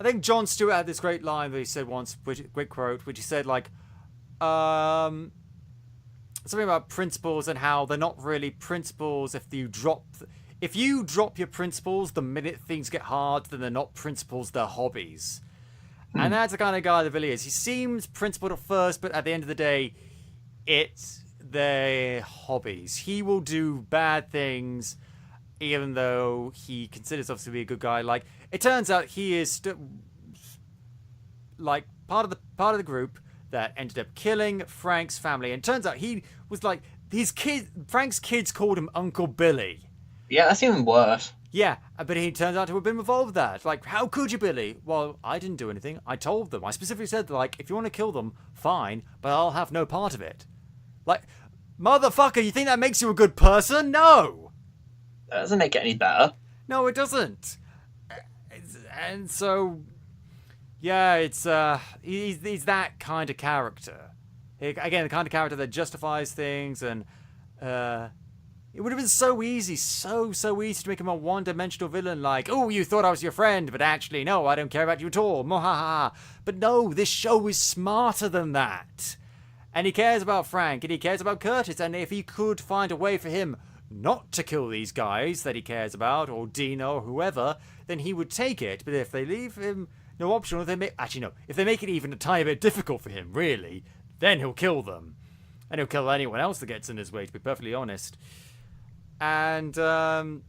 I think Jon Stewart had this great line that he said once, great quote, which he said like, something about principles and how they're not really principles if you drop your principles the minute things get hard, then they're not principles, they're hobbies. And that's the kind of guy that Billy is. He seems principled at first, but at the end of the day, it's their hobbies. He will do bad things, even though he considers himself to be a good guy. Like, it turns out he is like part of the group that ended up killing Frank's family. And it turns out he was like Frank's kids called him Uncle Billy. Yeah, that's even worse. Yeah, but he turns out to have been involved with that. Like, how could you, Billy? Well, I didn't do anything. I told them. I specifically said, like, if you want to kill them, fine, but I'll have no part of it. Like, motherfucker, you think that makes you a good person? No! That doesn't make it any better. No, it doesn't. And so, yeah, it's, he's that kind of character. Again, the kind of character that justifies things and, it would have been so easy to make him a one-dimensional villain like, oh, you thought I was your friend, but actually, no, I don't care about you at all. Mohaha. But no, this show is smarter than that. And he cares about Frank, and he cares about Curtis, and if he could find a way for him not to kill these guys that he cares about, or Dina, or whoever, then he would take it. But if they leave him no option, or if they make it even a tiny bit difficult for him, really, then he'll kill them. And he'll kill anyone else that gets in his way, to be perfectly honest. And, God,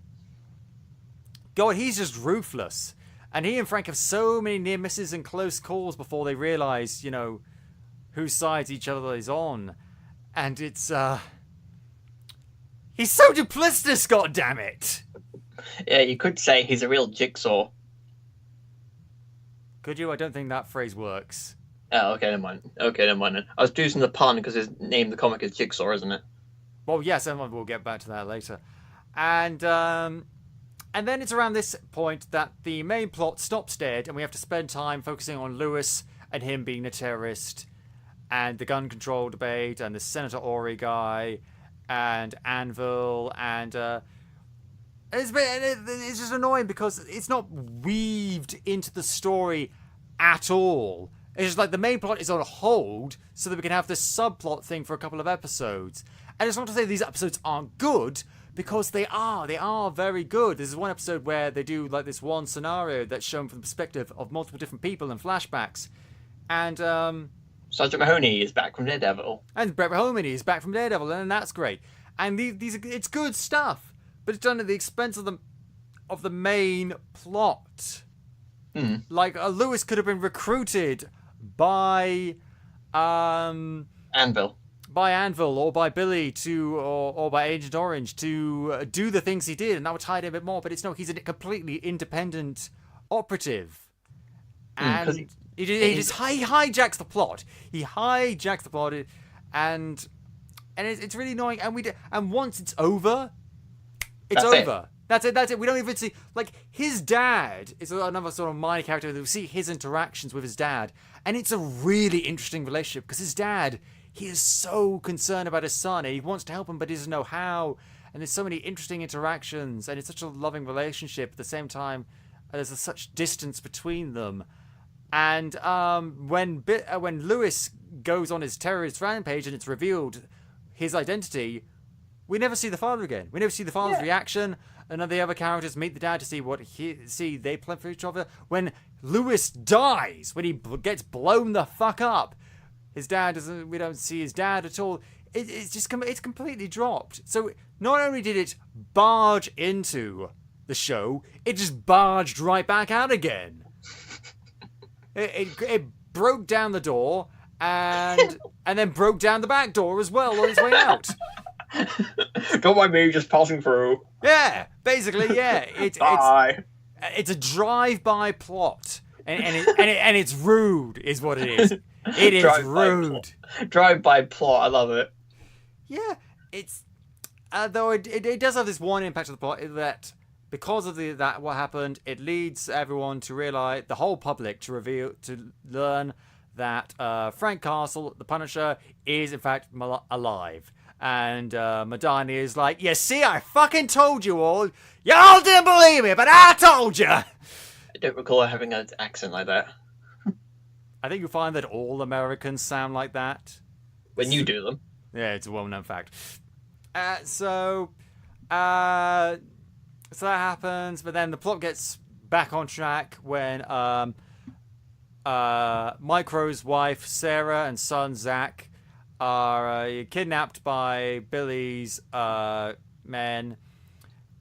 he's just ruthless. And he and Frank have so many near misses and close calls before they realize, whose sides each other is on. And it's, he's so duplicitous, goddammit! Yeah, you could say he's a real jigsaw. Could you? I don't think that phrase works. Oh, okay, never mind. Then. I was using the pun because his name in the comic is Jigsaw, isn't it? Well, yes, and we'll get back to that later. And then it's around this point that the main plot stops dead, and we have to spend time focusing on Lewis and him being a terrorist, and the gun control debate, and the Senator Ori guy, and Anvil, and it's just annoying because it's not weaved into the story at all. It's just like the main plot is on hold so that we can have this subplot thing for a couple of episodes. And it's not to say these episodes aren't good, because they are very good. There's one episode where they do like this one scenario that's shown from the perspective of multiple different people and flashbacks. And Sergeant Mahoney is back from Daredevil. And Brett Mahoney is back from Daredevil, and that's great. And it's good stuff, but it's done at the expense of the main plot. Like Lewis could have been recruited by Anvil. By Anvil or by Billy or by Agent Orange to do the things he did, and that would tie it in a bit more. But he's a completely independent operative, and he hijacks the plot. He hijacks the plot, and it's really annoying. And once it's over, it's over. That's it. We don't even see, like, his dad is another sort of minor character. We see his interactions with his dad, and it's a really interesting relationship because his dad, he is so concerned about his son, and he wants to help him, but he doesn't know how. And there's so many interesting interactions, and it's such a loving relationship. At the same time, there's such distance between them. And when Lewis goes on his terrorist rampage, and it's revealed his identity, we never see the father again. We never see the father's reaction. And then the other characters meet the dad to see they plan for each other. When Lewis dies, when he gets blown the fuck up, his dad doesn't. We don't see his dad at all. It's completely dropped. So not only did it barge into the show, it just barged right back out again. It broke down the door and then broke down the back door as well on its way out. Don't mind me, just passing through. Yeah, basically, yeah. It's a drive-by plot. and it's rude, is what it is. It is rude. Drive-by plot. I love it. Yeah, it's though it does have this one impact on the plot that because of that what happened, it leads everyone to realize, the whole public to learn that Frank Castle, the Punisher, is in fact alive. And Madani is like, "You see, I fucking told you all. Y'all didn't believe me, but I told you." I don't recall having an accent like that. I think you'll find that all Americans sound like that. When you do them. Yeah, it's a well-known fact. So that happens, but then the plot gets back on track when Micro's wife, Sarah, and son, Zach, are kidnapped by Billy's men.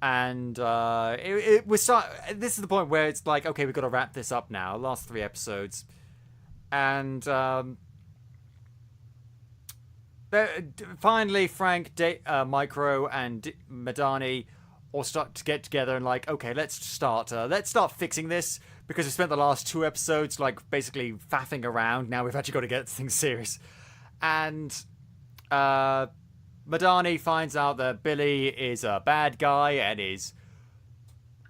And this is the point where it's like, okay, we've got to wrap this up now. Last 3 episodes. And finally, Frank, Micro, and Madani all start to get together and like, okay, let's start fixing this, because we spent the last 2 episodes like basically faffing around. Now we've actually got to get things serious. And Madani finds out that Billy is a bad guy and is...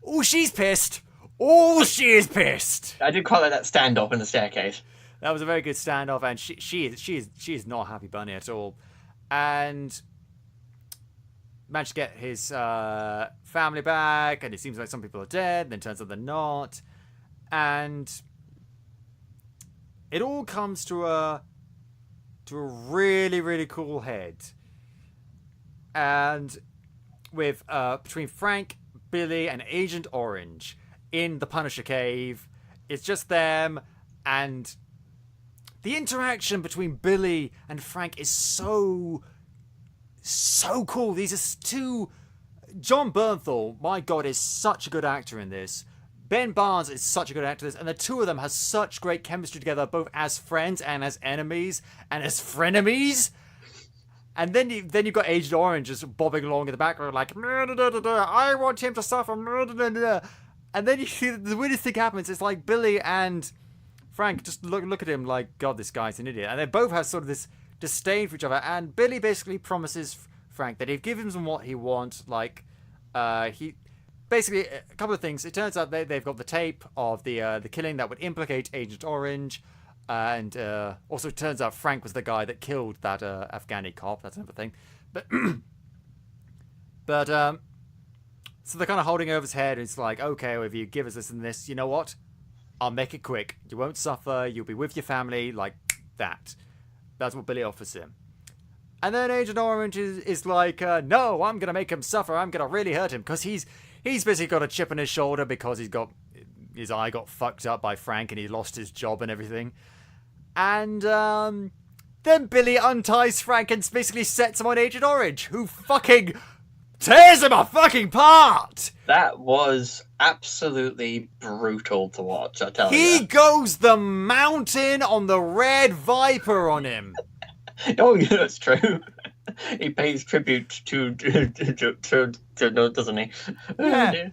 Oh, she's pissed. Oh, she is pissed. I did quite like that standoff in the staircase. That was a very good standoff, and she is not a happy bunny at all. And managed to get his family back, and it seems like some people are dead, then turns out they're not. And it all comes to a really, really cool head. And with between Frank, Billy, and Agent Orange in the Punisher cave, it's just them, and the interaction between Billy and Frank is so cool. These are 2... John Bernthal, my god, is such a good actor in this. Ben Barnes is such a good actor in this, and the 2 of them have such great chemistry together, both as friends and as enemies and as frenemies. And then you've got Agent Orange just bobbing along in the background like, I want him to suffer. And then you see the weirdest thing happens. It's like Billy and Frank just look at him like, God, this guy's an idiot. And they both have sort of this disdain for each other. And Billy basically promises Frank that he'll give him what he wants. Like, he basically a couple of things. It turns out they've got the tape of the killing that would implicate Agent Orange. And also it turns out Frank was the guy that killed that Afghani cop. That's another thing. But so they're kind of holding over his head. It's like, okay, well, if you give us this and this, you know what? I'll make it quick. You won't suffer. You'll be with your family. Like that. That's what Billy offers him. And then Agent Orange is like, no, I'm going to make him suffer. I'm going to really hurt him. Because he's basically got a chip on his shoulder because his eye got fucked up by Frank and he lost his job and everything. And then Billy unties Frank and basically sets him on Agent Orange, who fucking tears him a fucking apart. That was absolutely brutal to watch, I tell you. He goes the mountain on the Red Viper on him. Oh, yeah, that's true. He pays tribute to doesn't he? Yeah.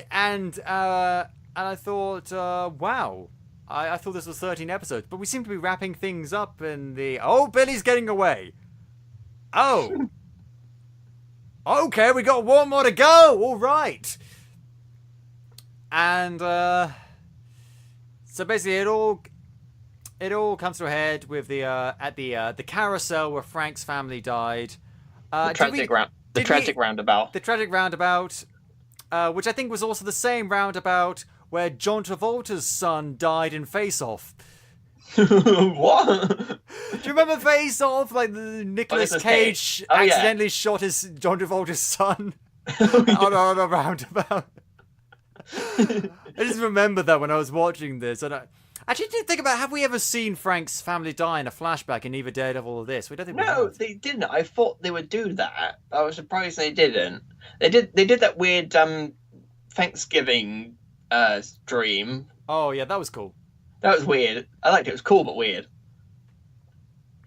And I thought, wow. I thought this was 13 episodes, but we seem to be wrapping things up in the... Oh, Billy's getting away. Oh. Okay, we got 1 more to go. All right. And so basically it all comes to a head with the carousel where Frank's family died. The tragic roundabout. The tragic roundabout, which I think was also the same roundabout where John Travolta's son died in Face Off. What? Do you remember Face Off? Like the Nicolas Cage accidentally shot John Travolta's son on a roundabout. I just remember that when I was watching this. And I actually did think about, have we ever seen Frank's family die in a flashback in either Daredevil or this? We don't think we have. They didn't. I thought they would do that. I was surprised they didn't. They did that weird Thanksgiving dream. Oh yeah, that was cool. That was weird. I liked it. It was cool but weird.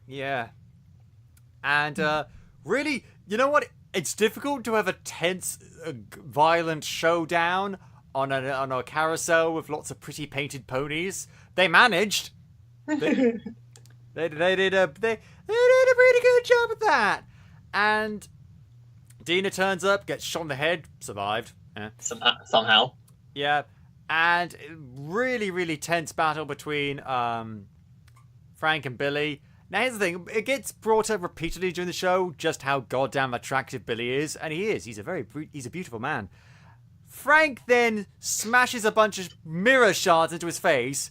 Yeah. And really, you know what? It's difficult to have a tense, violent showdown on a carousel with lots of pretty painted ponies. They managed. They did a pretty good job at that. And Dina turns up, gets shot in the head, survived. Yeah. Somehow. Yeah. And really, really tense battle between Frank and Billy. Now, here's the thing. It gets brought up repeatedly during the show just how goddamn attractive Billy is. And he is. He's a beautiful man. Frank then smashes a bunch of mirror shards into his face.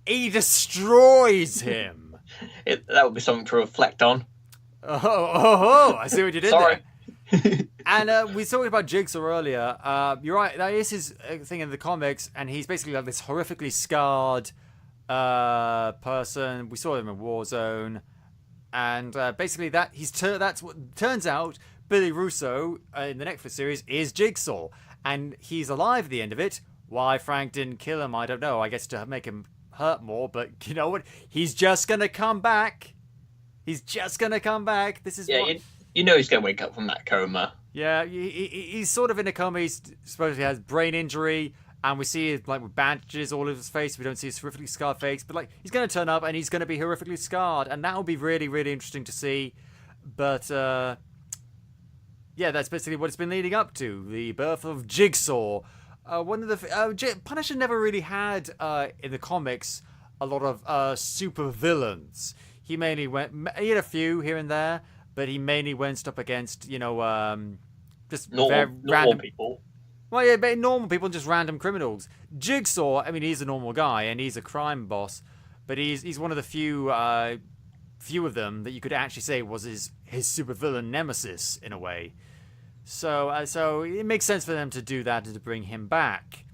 He destroys him. That would be something to reflect on. Oh, I see what you did Sorry. there. And we talked about Jigsaw earlier. You're right. That is his thing in the comics. And he's basically like this horrifically scarred person. We saw him in Warzone. And basically that's what turns out Billy Russo in the Netflix series is Jigsaw. And he's alive at the end of it. Why Frank didn't kill him, I don't know. I guess to make him hurt more. But you know what? He's just going to come back. He's just going to come back. This is what... You know he's going to wake up from that coma. Yeah, he's sort of in a coma. He supposedly has brain injury. And we see like with bandages all over his face. We don't see his horrifically scarred face. But like he's going to turn up and he's going to be horrifically scarred. And that will be really, really interesting to see. But... yeah, that's basically what it's been leading up to. The birth of Jigsaw. One of the... Punisher never really had, in the comics, a lot of super villains. He mainly he had a few here and there, but he mainly went up against, just normal people. Well, yeah, but normal people and just random criminals. Jigsaw, I mean, he's a normal guy and he's a crime boss, but he's one of the few of them that you could actually say was his supervillain nemesis in a way. So it makes sense for them to do that and to bring him back.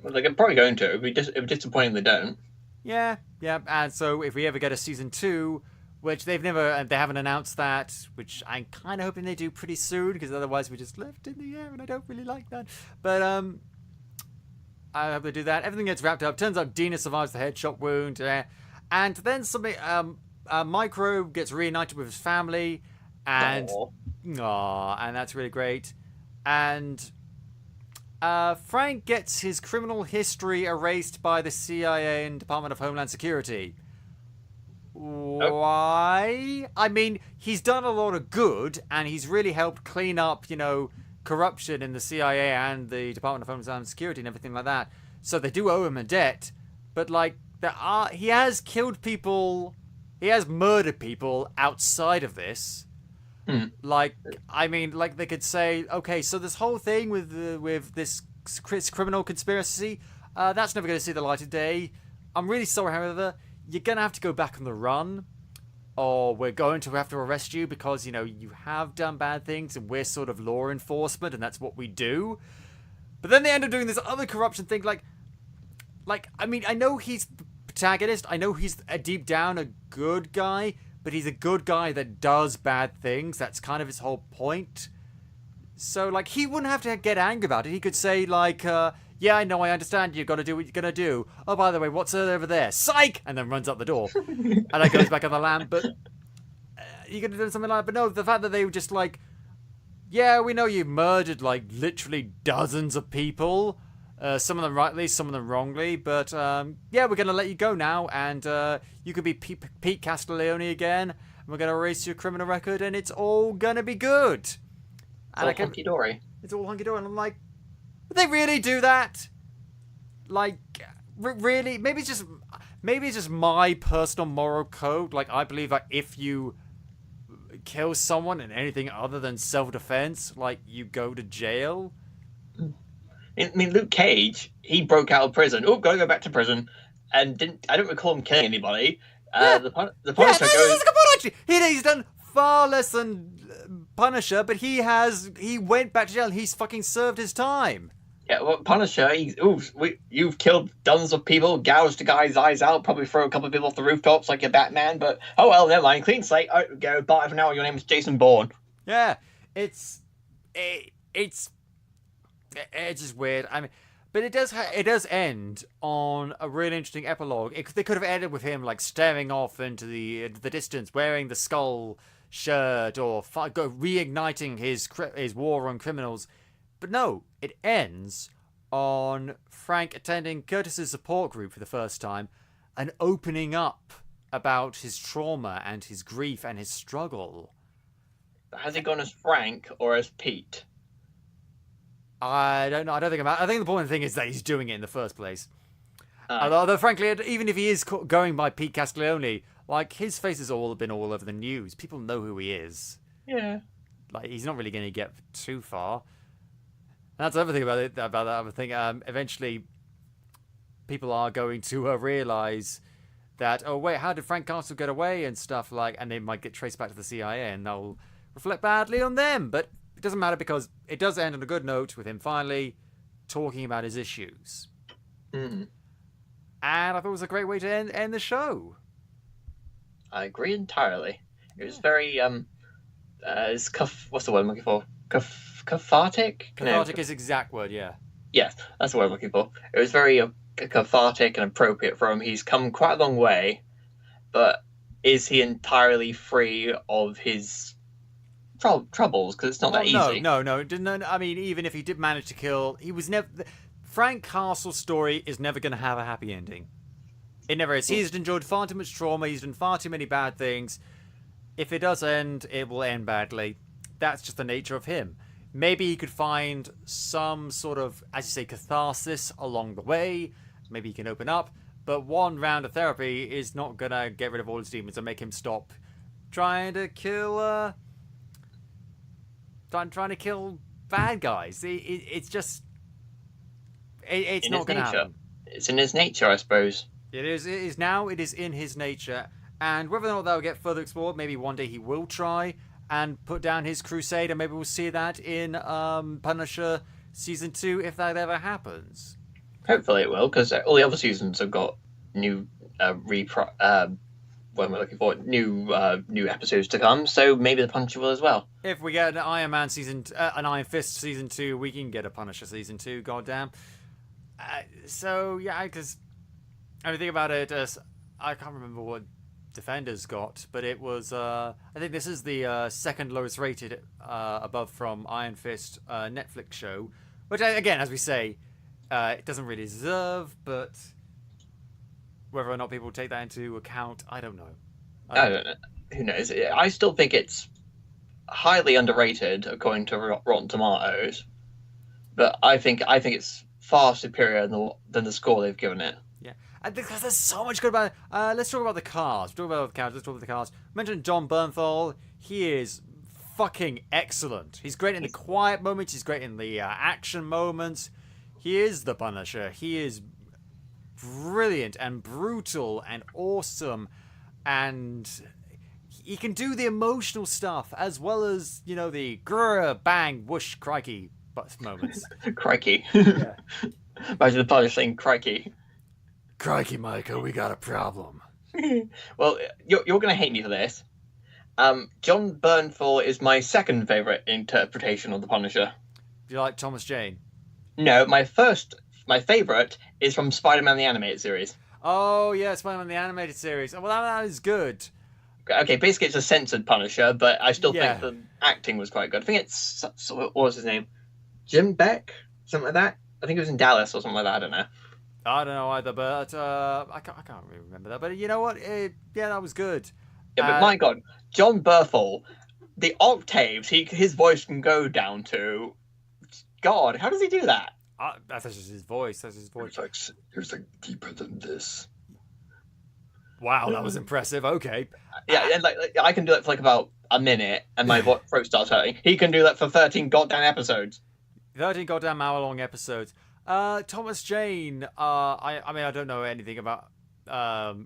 Well, they're probably going to. It'd be disappointing if they don't. Yeah. And so if we ever get a season 2, which they haven't announced that, which I'm kind of hoping they do pretty soon, because otherwise we're just left in the air, and I don't really like that. But I hope they do that. Everything gets wrapped up. Turns out Dina survives the headshot wound, and then something. Micro gets reunited with his family, and and that's really great. And Frank gets his criminal history erased by the CIA and Department of Homeland Security. Why? I mean, he's done a lot of good, and he's really helped clean up, corruption in the CIA and the Department of Homeland Security and everything like that. So they do owe him a debt, but he has killed people, he has murdered people outside of this. They could say, okay, so this whole thing with this criminal conspiracy, that's never going to see the light of day. I'm really sorry, however, you're going to have to go back on the run, or we're going to have to arrest you because, you have done bad things and we're sort of law enforcement and that's what we do. But then they end up doing this other corruption thing, I know he's the protagonist, I know he's deep down a good guy, but he's a good guy that does bad things. That's kind of his whole point. So, he wouldn't have to get angry about it. He could say, yeah, I know, I understand, you've got to do what you're going to do. Oh, by the way, what's over there? Psych! And then runs out the door. And then goes back on the lamp. But you could have done something like that. But no, the fact that they were just yeah, we know you murdered, literally dozens of people. Some of them rightly, some of them wrongly. But, yeah, we're going to let you go now. And you could be Pete Castiglione again. And we're going to erase your criminal record. And it's all going to be good. It's all hunky-dory. It's all hunky-dory. And I'm like... Would they really do that? Really? Maybe it's just my personal moral code. I believe that if you kill someone in anything other than self-defense, you go to jail. I mean, Luke Cage, he broke out of prison. Oh, gotta go back to prison, and I don't recall him killing anybody. The Punisher goes. That's a good point, actually. He's done far less than Punisher, but he went back to jail and he's fucking served his time. Yeah, well, Punisher, you've killed dozens of people, gouged a guy's eyes out, probably throw a couple of people off the rooftops like you're Batman, but oh well, never mind, clean slate, go, bye for now, your name is Jason Bourne. Yeah, it's just weird. I mean, but it does end on a really interesting epilogue. They could have ended with him staring off into the distance, wearing the skull shirt, or reigniting his war on criminals. But no, it ends on Frank attending Curtis's support group for the first time and opening up about his trauma and his grief and his struggle. Has he gone as Frank or as Pete? I don't know. I think the important thing is that he's doing it in the first place. Although, frankly, even if he is going by Pete Castiglione, like, his face has been all over the news. People know who he is. Yeah. Like, he's not really going to get too far. And that's the other thing about that other thing. Eventually, people are going to realise that, oh, wait, how did Frank Castle get away and stuff, like, and they might get traced back to the CIA, and they'll reflect badly on them. But it doesn't matter, because it does end on a good note with him finally talking about his issues. Mm-hmm. And I thought it was a great way to end the show. I agree entirely. It was very what's the word I'm looking for? Cathartic? Cathartic is the exact word, yeah. Yes, that's the word I'm looking for. It was very cathartic and appropriate for him. He's come quite a long way, but is he entirely free of his troubles? Because it's not that easy. No. I mean, even if he did manage to kill, he was never... Frank Castle's story is never going to have a happy ending. It never is. He's endured far too much trauma. He's done far too many bad things. If it does end, it will end badly. That's just the nature of him. Maybe he could find some sort of, as you say, catharsis along the way. Maybe he can open up. But one round of therapy is not going to get rid of all his demons and make him stop trying to kill... trying to kill bad guys. It's just... It's not going to happen. It's in his nature, I suppose. It is now. It is in his nature. And whether or not that will get further explored, maybe one day he will try and put down his crusade, and maybe we'll see that in Punisher Season 2, if that ever happens. Hopefully it will, because all the other seasons have got new new episodes to come, so maybe the Punisher will as well. If we get an Iron Man an Iron Fist Season 2, we can get a Punisher Season 2, goddamn. So, yeah, because everything about it, I can't remember what Defenders got, but it was, I think this is the second lowest rated above from Iron Fist Netflix show, which, again, as we say, it doesn't really deserve, but whether or not people take that into account, I don't know. I don't know. Who knows? I still think it's highly underrated according to Rotten Tomatoes, but I think it's far superior than the score they've given it. Yeah, and because there's so much good about it. Let's talk about the cast. Let's talk about the cast. Mentioned John Bernthal. He is fucking excellent. He's great in the quiet moments. He's great in the action moments. He is the Punisher. He is brilliant and brutal and awesome, and he can do the emotional stuff as well as, you know, the grr, bang, whoosh, crikey moments. Crikey. Yeah. Imagine the Punisher saying crikey. Crikey, Micah, we got a problem. Well, you're going to hate me for this. John Bernthal is my second favourite interpretation of the Punisher. Do you like Thomas Jane? No, my favourite is from Spider-Man the Animated Series. Oh, yeah, Spider-Man the Animated Series. Well, that is good. Okay, basically it's a censored Punisher, but I still think the acting was quite good. I think it's... What was his name? Jim Beck? Something like that? I think it was in Dallas or something like that. I don't know. I don't know either, but I can't really remember that. But you know what? Yeah, that was good. Yeah, but my God, John Bernthal, the octaves his voice can go down to... God, how does he do that? That's just his voice. That's his voice. There's like deeper than this. Wow, that was impressive. Okay. Yeah, and like I can do that for like about a minute, and my throat starts hurting. He can do that for 13 goddamn episodes. 13 goddamn hour-long episodes. Thomas Jane. I mean, I don't know anything about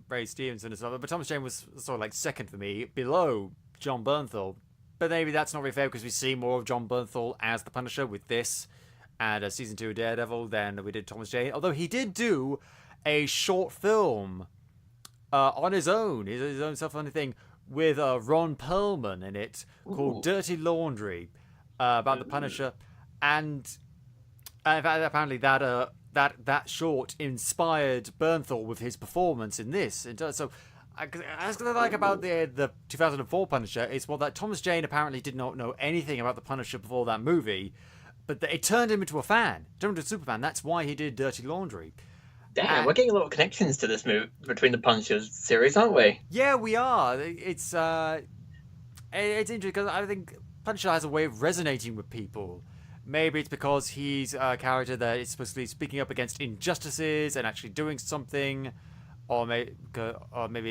Ray Stevenson and stuff, but Thomas Jane was sort of like second for me, below John Bernthal. But maybe that's not really fair because we see more of John Bernthal as the Punisher with this and Season 2 of Daredevil than we did Thomas Jane. Although he did do a short film on his own self-funded thing with Ron Perlman in it called Dirty Laundry about the Punisher. And in fact, apparently that short inspired Bernthal with his performance in this. So as I like about the 2004 Punisher is that Thomas Jane apparently did not know anything about the Punisher before that movie, but it turned him into a fan. Turned him into a super fan. That's why he did Dirty Laundry. Damn, we're getting a lot of connections to this movie between the Punishers series, aren't we? Yeah, we are. It's interesting because I think Punisher has a way of resonating with people. Maybe it's because he's a character that is supposed to be speaking up against injustices and actually doing something, or maybe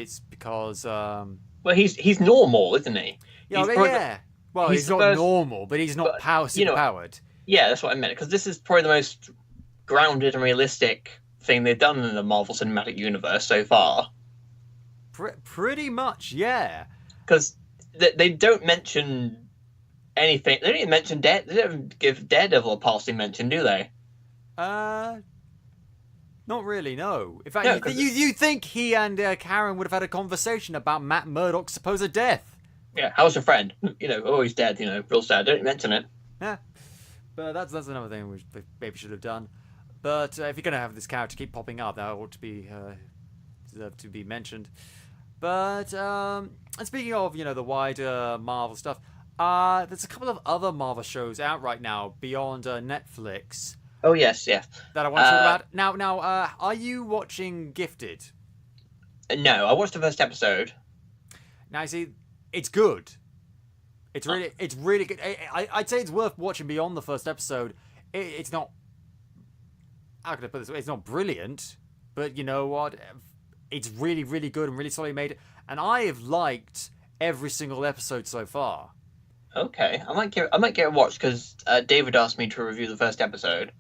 it's because Well, he's normal, isn't he? yeah, well, he's not normal, but he's not superpowered. Yeah, that's what I meant. Because this is probably the most grounded and realistic thing they've done in the Marvel Cinematic Universe so far. Pretty much, yeah. Because they don't mention anything. They don't even mention They don't give Daredevil a passing mention, do they? Not really, no. In fact, No, you think he and Karen would have had a conversation about Matt Murdock's supposed death. Yeah, how's your friend? Oh, he's dead, real sad. Don't mention it. Yeah. But that's another thing we maybe should have done. But if you're going to have this character keep popping up, that ought to be deserve to be mentioned. But and speaking of, the wider Marvel stuff, there's a couple of other Marvel shows out right now beyond Netflix. Oh yes, yeah. That I want to talk about. Now, are you watching Gifted? No, I watched the first episode. Now, you see, it's good. It's really good. I'd say it's worth watching beyond the first episode. It's not. How can I put this? It's not brilliant, but you know what? It's really, really good and really solidly made. And I have liked every single episode so far. Okay, I might get a watch because David asked me to review the first episode.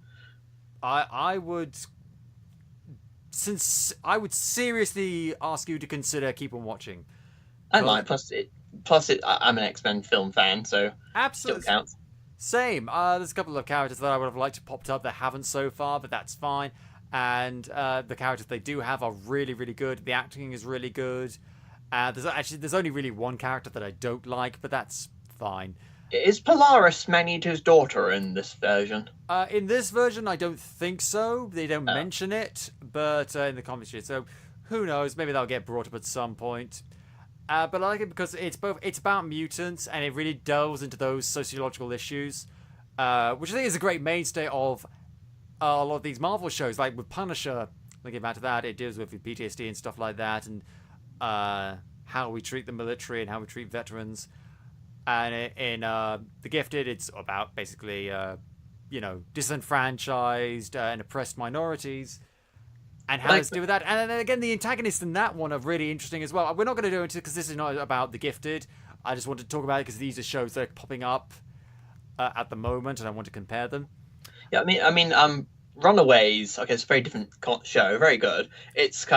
I would seriously ask you to consider keep on watching. I might. Plus, I'm an X-Men film fan, so absolutely still counts. Same. There's a couple of characters that I would have liked to popped up that haven't so far, but that's fine. And the characters they do have are really, really good. The acting is really good. There's only really one character that I don't like, but that's fine. Is Polaris Magneto's daughter in this version? In this version, I don't think so. They don't mention it, but in the comics, so who knows? Maybe that'll get brought up at some point. But I like it because it's about mutants and it really delves into those sociological issues, which I think is a great mainstay of a lot of these Marvel shows. Like with Punisher, looking back to that, it deals with PTSD and stuff like that, and how we treat the military and how we treat veterans. And in The Gifted, it's about basically, disenfranchised and oppressed minorities. And how to do with that. And then again, the antagonists in that one are really interesting as well. We're not going to do it because this is not about The Gifted. I just wanted to talk about it because these are shows that are popping up at the moment, and I want to compare them. Yeah, I mean, Runaways. Okay, it's a very different show. Very good. It's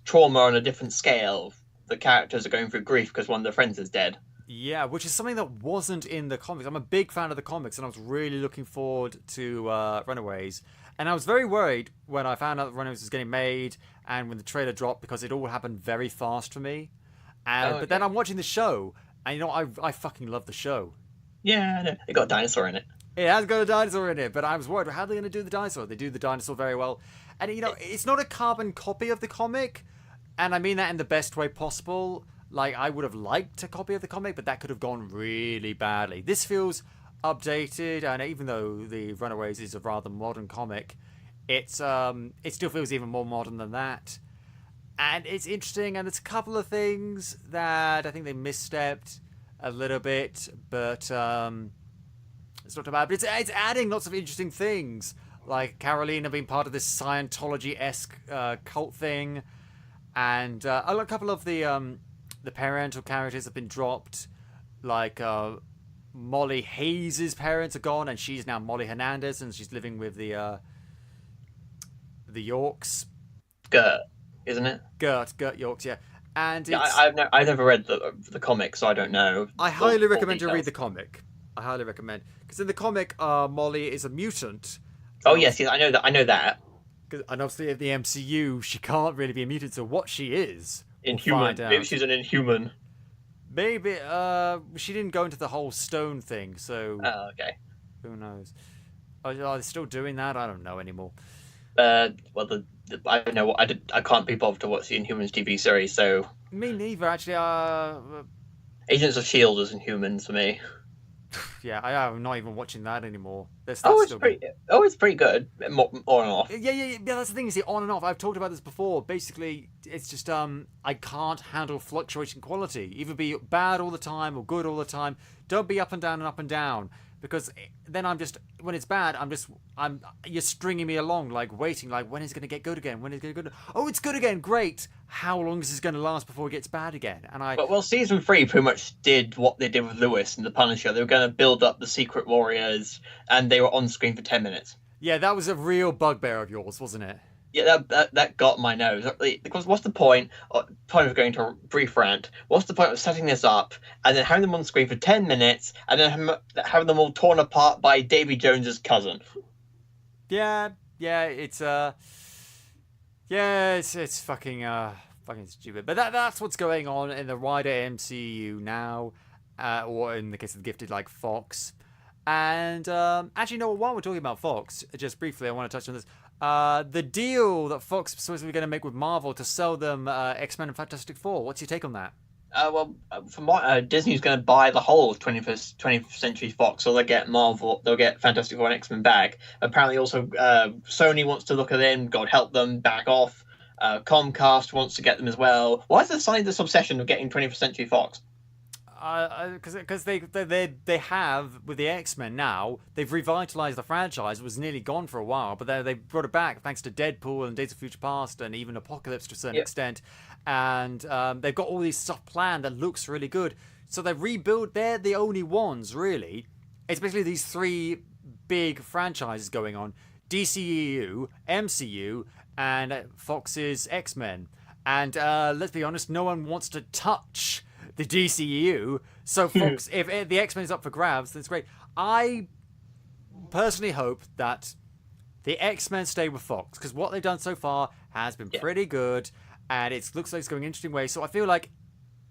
trauma on a different scale. The characters are going through grief because one of their friends is dead. Yeah, which is something that wasn't in the comics. I'm a big fan of the comics, and I was really looking forward to Runaways. And I was very worried when I found out that Runaways was getting made and when the trailer dropped because it all happened very fast for me. But then I'm watching the show, and I fucking love the show. Yeah, I know. It got a dinosaur in it. It has got a dinosaur in it, but I was worried, how are they going to do the dinosaur? They do the dinosaur very well. And, it's not a carbon copy of the comic, and I mean that in the best way possible. Like, I would have liked a copy of the comic, but that could have gone really badly. This feels updated, and even though the Runaways is a rather modern comic, it still feels even more modern than that. And it's interesting, and there's a couple of things that I think they misstepped a little bit, but it's not too bad. But it's adding lots of interesting things, like Carolina being part of this Scientology-esque cult thing, and a couple of the parental characters have been dropped, like Molly Hayes' parents are gone, and she's now Molly Hernandez, and she's living with the Yorks. Gert, isn't it? Gert Yorks, yeah. And I've never read the comic, so I don't know. I highly recommend you read the comic. I highly recommend, because in the comic, Molly is a mutant. Oh yes, I know that. I know that. And obviously, in the MCU, she can't really be a mutant. So what she is, Inhuman. Maybe she's an Inhuman. Maybe she didn't go into the whole stone thing, so Oh, okay. Who knows? Are they still doing that? I don't know anymore. Well, I don't know. I can't be bothered to watch the Inhumans TV series, so Me neither, actually. Agents of Shield is Inhumans for me. Yeah, I'm not even watching that anymore. That's still good. It's pretty good. More and off. Yeah. That's the thing. Is the on and off. I've talked about this before. Basically, it's just I can't handle fluctuating quality. Either be bad all the time or good all the time. Don't be up and down and up and down. Because then when it's bad, you're stringing me along, like waiting, like when is it going to get good again? When is it going to get good? Oh, it's good again, great. How long is this going to last before it gets bad again? Well, season 3 pretty much did what they did with Lewis and the Punisher. They were going to build up the Secret Warriors, and they were on screen for 10 minutes. Yeah, that was a real bugbear of yours, wasn't it? Yeah, that got my nose. Because what's the point of going to a brief rant? What's the point of setting this up and then having them on screen for 10 minutes and then having them all torn apart by Davy Jones's cousin? Yeah, it's fucking stupid. But that's what's going on in the wider MCU now, or in the case of the Gifted, like Fox. And actually, no. While we're talking about Fox, just briefly, I want to touch on this. The deal that Fox is supposed to be going to make with Marvel to sell them X-Men and Fantastic Four. What's your take on that? From what Disney's going to buy the whole of 20th Century Fox, so they'll get Marvel, they'll get Fantastic Four and X-Men back. Apparently, also Sony wants to look at them. God help them, back off. Comcast wants to get them as well. Why is there suddenly this obsession of getting 20th Century Fox? Because they have with the X-Men now, they've revitalized the franchise. It was nearly gone for a while, but they brought it back thanks to Deadpool and Days of Future Past and even Apocalypse to a certain extent. And they've got all these stuff planned that looks really good. So they rebuild. They're the only ones really. It's basically these 3 big franchises going on: DCEU, MCU, and Fox's X-Men. And let's be honest, no one wants to touch the DCEU. So Fox, if the X-Men is up for grabs, that's great. I personally hope that the X-Men stay with Fox, because what they've done so far has been pretty good, and it looks like it's going an interesting way. So I feel like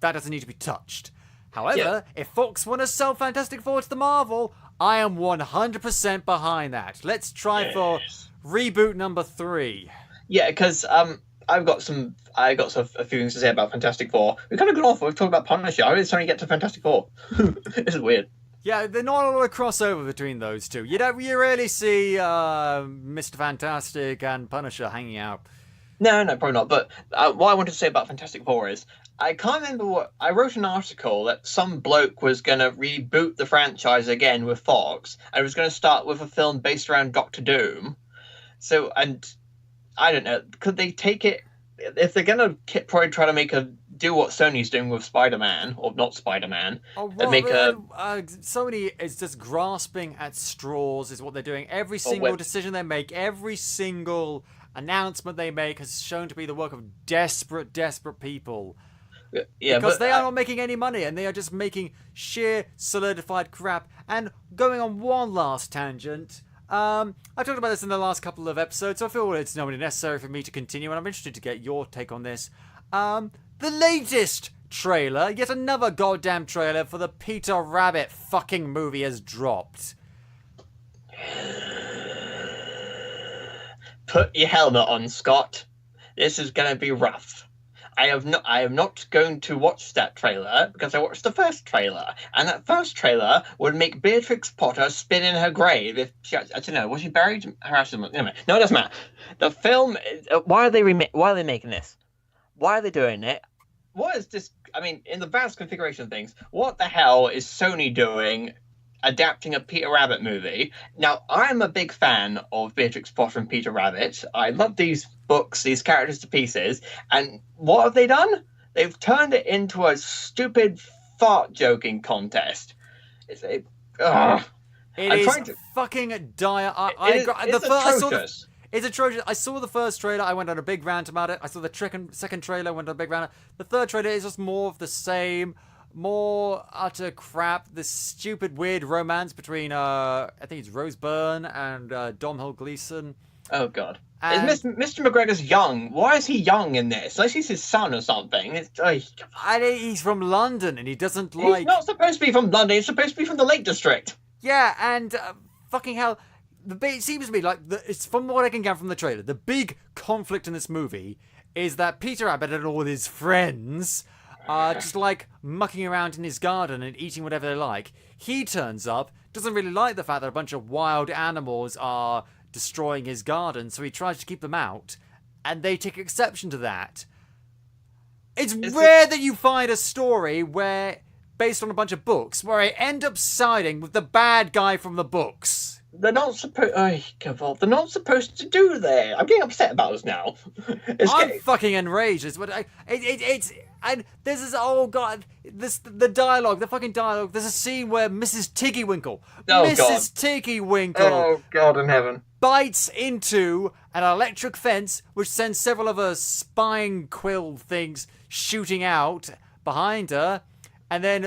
that doesn't need to be touched. However, if Fox want to sell Fantastic Four to the Marvel, I am 100% behind that. Let's try for reboot number 3. Yeah, because I got a few things to say about Fantastic Four. We've kind of gone off. We've talked about Punisher. I really starting to get to Fantastic Four. This is weird. Yeah, there's not a lot of crossover between those two. You rarely see Mr. Fantastic and Punisher hanging out. No, probably not. But what I wanted to say about Fantastic Four is I can't remember what I wrote an article that some bloke was going to reboot the franchise again with Fox, and it was going to start with a film based around Doctor Doom. So, and I don't know, could they take it if they're going to probably try to do what Sony's doing with Spider-Man, or not Spider-Man, Sony is just grasping at straws, is what they're doing. Every single decision they make, every single announcement they make has shown to be the work of desperate people. Yeah, because they are not making any money, and they are just making sheer solidified crap. And going on one last tangent, I talked about this in the last couple of episodes, so I feel it's not really necessary for me to continue, and I'm interested to get your take on this. The latest trailer, yet another goddamn trailer for the Peter Rabbit fucking movie has dropped. Put your helmet on, Scott. This is going to be rough. I am not going to watch that trailer because I watched the first trailer, and that first trailer would make Beatrix Potter spin in her grave if she, I don't know, was she buried? Anyway, no, it doesn't matter. The film. Why are they making this? Why are they doing it? What is this? I mean, in the vast configuration of things, what the hell is Sony doing? Adapting a Peter Rabbit movie. Now, I'm a big fan of Beatrix Potter and Peter Rabbit. I love these books, these characters to pieces. And what have they done? They've turned it into a stupid fart joking contest. It's fucking dire. It's atrocious. It's atrocious. I saw the first trailer. I went on a big rant about it. I saw the second trailer. Went on a big rant. The third trailer is just more of the same. More utter crap. This stupid, weird romance between, I think it's Rose Byrne and Domhnall Gleeson. Oh, God. Is Mr. McGregor's young? Why is he young in this? Unless he's his son or something. He's from London, and he doesn't like... He's not supposed to be from London. He's supposed to be from the Lake District. Yeah, and fucking hell... It seems to me like, it's from what I can gather from the trailer, the big conflict in this movie is that Peter Rabbit and all his friends just like mucking around in his garden and eating whatever they like. He turns up, doesn't really like the fact that a bunch of wild animals are destroying his garden, so he tries to keep them out, and they take exception to that. It's rare that you find a story where, based on a bunch of books, where I end up siding with the bad guy from the books. They're not supposed. They're not supposed to do that. I'm getting upset about this now. I'm fucking enraged. It's and this is the dialogue, the fucking dialogue. There's a scene where Mrs. Tiggywinkle, Oh God in heaven, bites into an electric fence, which sends several of her spine quill things shooting out behind her, and then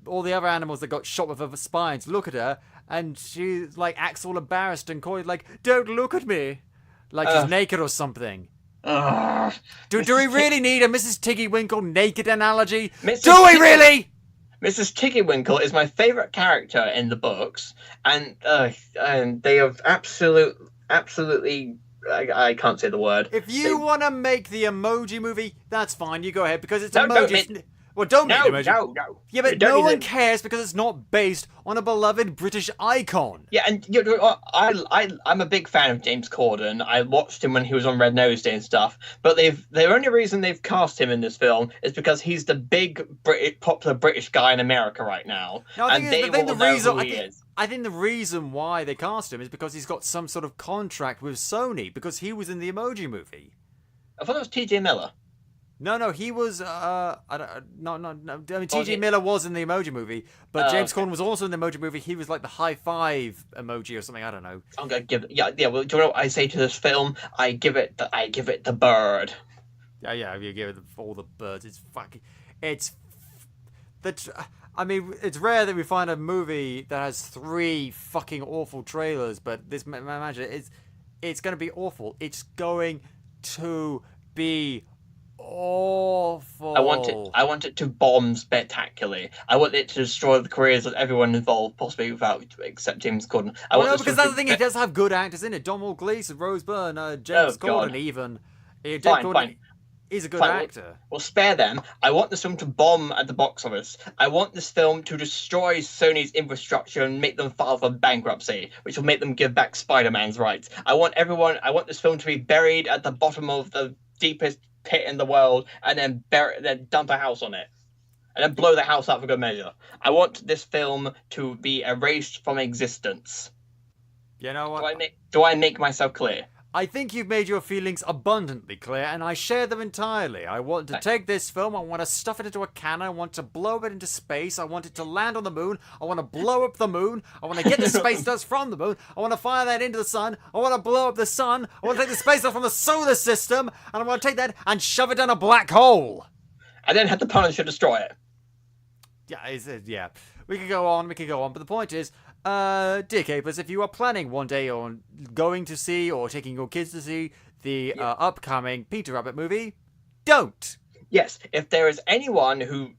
all the other animals that got shot with her spines look at her. And she like acts all embarrassed and coy, like, "Don't look at me," like she's naked or something. Do we really need a Mrs. Tiggywinkle naked analogy? Do we really? Mrs. Tiggywinkle is my favourite character in the books, and they have absolutely. I can't say the word. If you want to make the Emoji Movie, that's fine. You go ahead because it's emojis. Don't make the emoji. No. Yeah, but no one cares because it's not based on a beloved British icon. Yeah, and you know, I'm a big fan of James Corden. I watched him when he was on Red Nose Day and stuff. But the only reason they've cast him in this film is because he's the big popular British guy in America right now. No, I think the reason why they cast him is because he's got some sort of contract with Sony because he was in the Emoji Movie. I thought it was T.J. Miller. No, he was. I mean, T.J. Miller was in the Emoji Movie, but James Corden was also in the Emoji Movie. He was like the high five emoji or something. I don't know. I'm gonna give it. Yeah. Well, do you know what I say to this film? I give it the bird. Yeah. You give it all the birds. I mean, it's rare that we find a movie that has 3 fucking awful trailers, but this, imagine it's going to be awful. It's going to be awful. I want it to bomb spectacularly. I want it to destroy the careers of everyone involved, possibly except James Corden. Because that's the thing. It does have good actors in it. Donald Gleeson, Rose Byrne, James Corden, even. Fine. He's a good actor. Well, spare them. I want this film to bomb at the box office. I want this film to destroy Sony's infrastructure and make them file for bankruptcy, which will make them give back Spider-Man's rights. I want this film to be buried at the bottom of the deepest pit in the world, and then dump a house on it, and then blow the house up for good measure. I want this film to be erased from existence. You know what? Do I make myself clear? I think you've made your feelings abundantly clear, and I share them entirely. I want to take this film, I want to stuff it into a can, I want to blow it into space, I want it to land on the moon, I want to blow up the moon, I want to get the space dust from the moon, I want to fire that into the sun, I want to blow up the sun, I want to take the space dust from the solar system, and I want to take that and shove it down a black hole. And then have the Punisher destroy it. Yeah. We could go on, but the point is, dear Capers, if you are planning one day on going to see or taking your kids to see the upcoming Peter Rabbit movie, don't. Yes, if there is anyone who,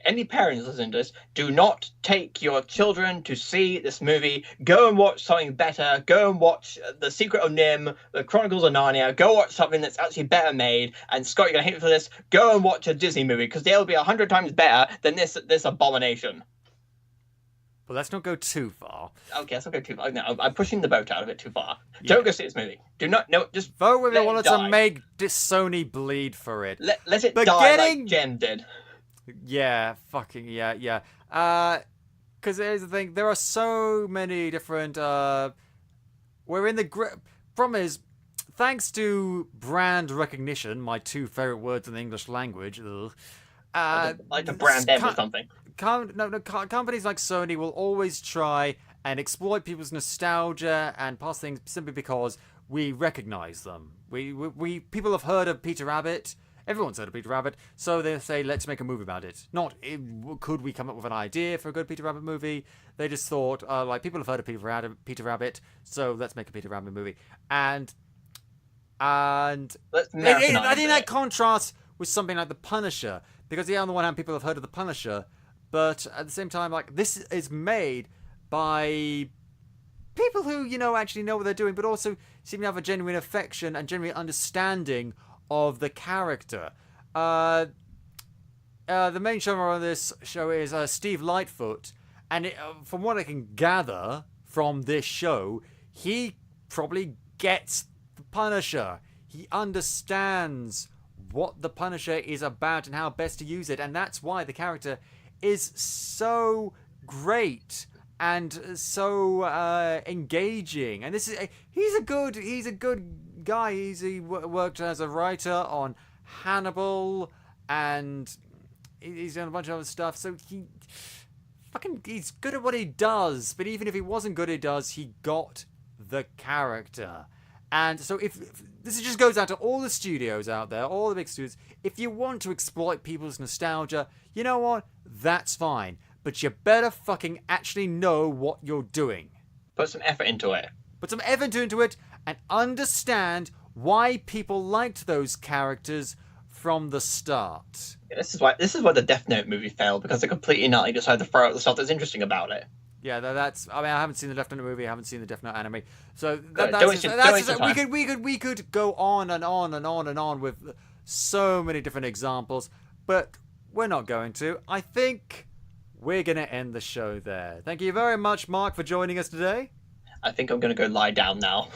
any parents listening to this, do not take your children to see this movie. Go and watch something better. Go and watch The Secret of Nim, The Chronicles of Narnia. Go watch something that's actually better made. And Scott, you're gonna hate me for this. Go and watch a Disney movie because they'll be 100 times better than this abomination. Well, let's not go too far. Okay, let's not go too far. No, I'm pushing the boat out of it too far. Yeah. Don't go see this movie. Do not. No, just vote with it to make Sony bleed for it. Let it die like Jem did. Yeah, fucking yeah. Because here's the thing: there are so many different. We're in the grip. Problem is, thanks to brand recognition, my 2 favorite words in the English language. Like to brand them or something. Companies like Sony will always try and exploit people's nostalgia and past things simply because we recognize them. People have heard of Peter Rabbit. Everyone's heard of Peter Rabbit, so they say, let's make a movie about it. Not, could we come up with an idea for a good Peter Rabbit movie? They just thought, people have heard of Peter Rabbit, so let's make a Peter Rabbit movie. And I think that contrasts with something like The Punisher, because on the one hand, people have heard of The Punisher, but at the same time, like, this is made by people who, actually know what they're doing, but also seem to have a genuine affection and genuine understanding of the character. the main showrunner on this show is Steve Lightfoot, and from what I can gather from this show, he probably gets the Punisher. He understands what the Punisher is about and how best to use it, and that's why the character is so great and so engaging. And he's a good guy. He worked as a writer on Hannibal, and he's done a bunch of other stuff. So he's good at what he does. But even if he wasn't good at what he does, he got the character. And so if this just goes out to all the studios out there, all the big studios, if you want to exploit people's nostalgia, you know what? That's fine. But you better fucking actually know what you're doing. Put some effort into it. Put some effort into it and understand why people liked those characters from the start. Yeah, this is why the Death Note movie failed, because they completely and utterly decided to throw out the stuff that's interesting about it. Yeah, I mean, I haven't seen the Death Note movie. I haven't seen the Death Note anime. So we could go on and on and on and on with so many different examples, but we're not going to. I think we're going to end the show there. Thank you very much, Mark, for joining us today. I think I'm going to go lie down now.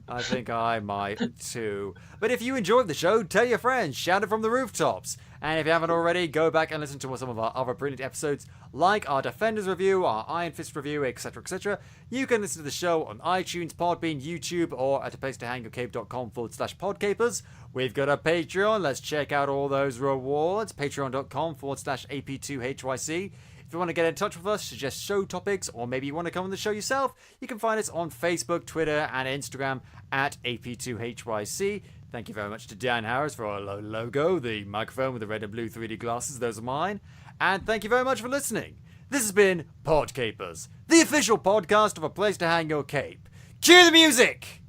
I think I might too. But if you enjoyed the show, tell your friends, shout it from the rooftops. And if you haven't already, go back and listen to some of our other brilliant episodes, like our Defenders review, our Iron Fist review, etc., etc. You can listen to the show on iTunes, Podbean, YouTube, or at a place to hangyourcape.com/podcapers. We've got a Patreon. Let's check out all those rewards. Patreon.com/AP2HYC. If you want to get in touch with us, suggest show topics, or maybe you want to come on the show yourself, you can find us on Facebook, Twitter, and Instagram at AP2HYC. Thank you very much to Dan Harris for our logo, the microphone with the red and blue 3D glasses, those are mine. And thank you very much for listening. This has been PodCapers, the official podcast of A Place to Hang Your Cape. Cue the music!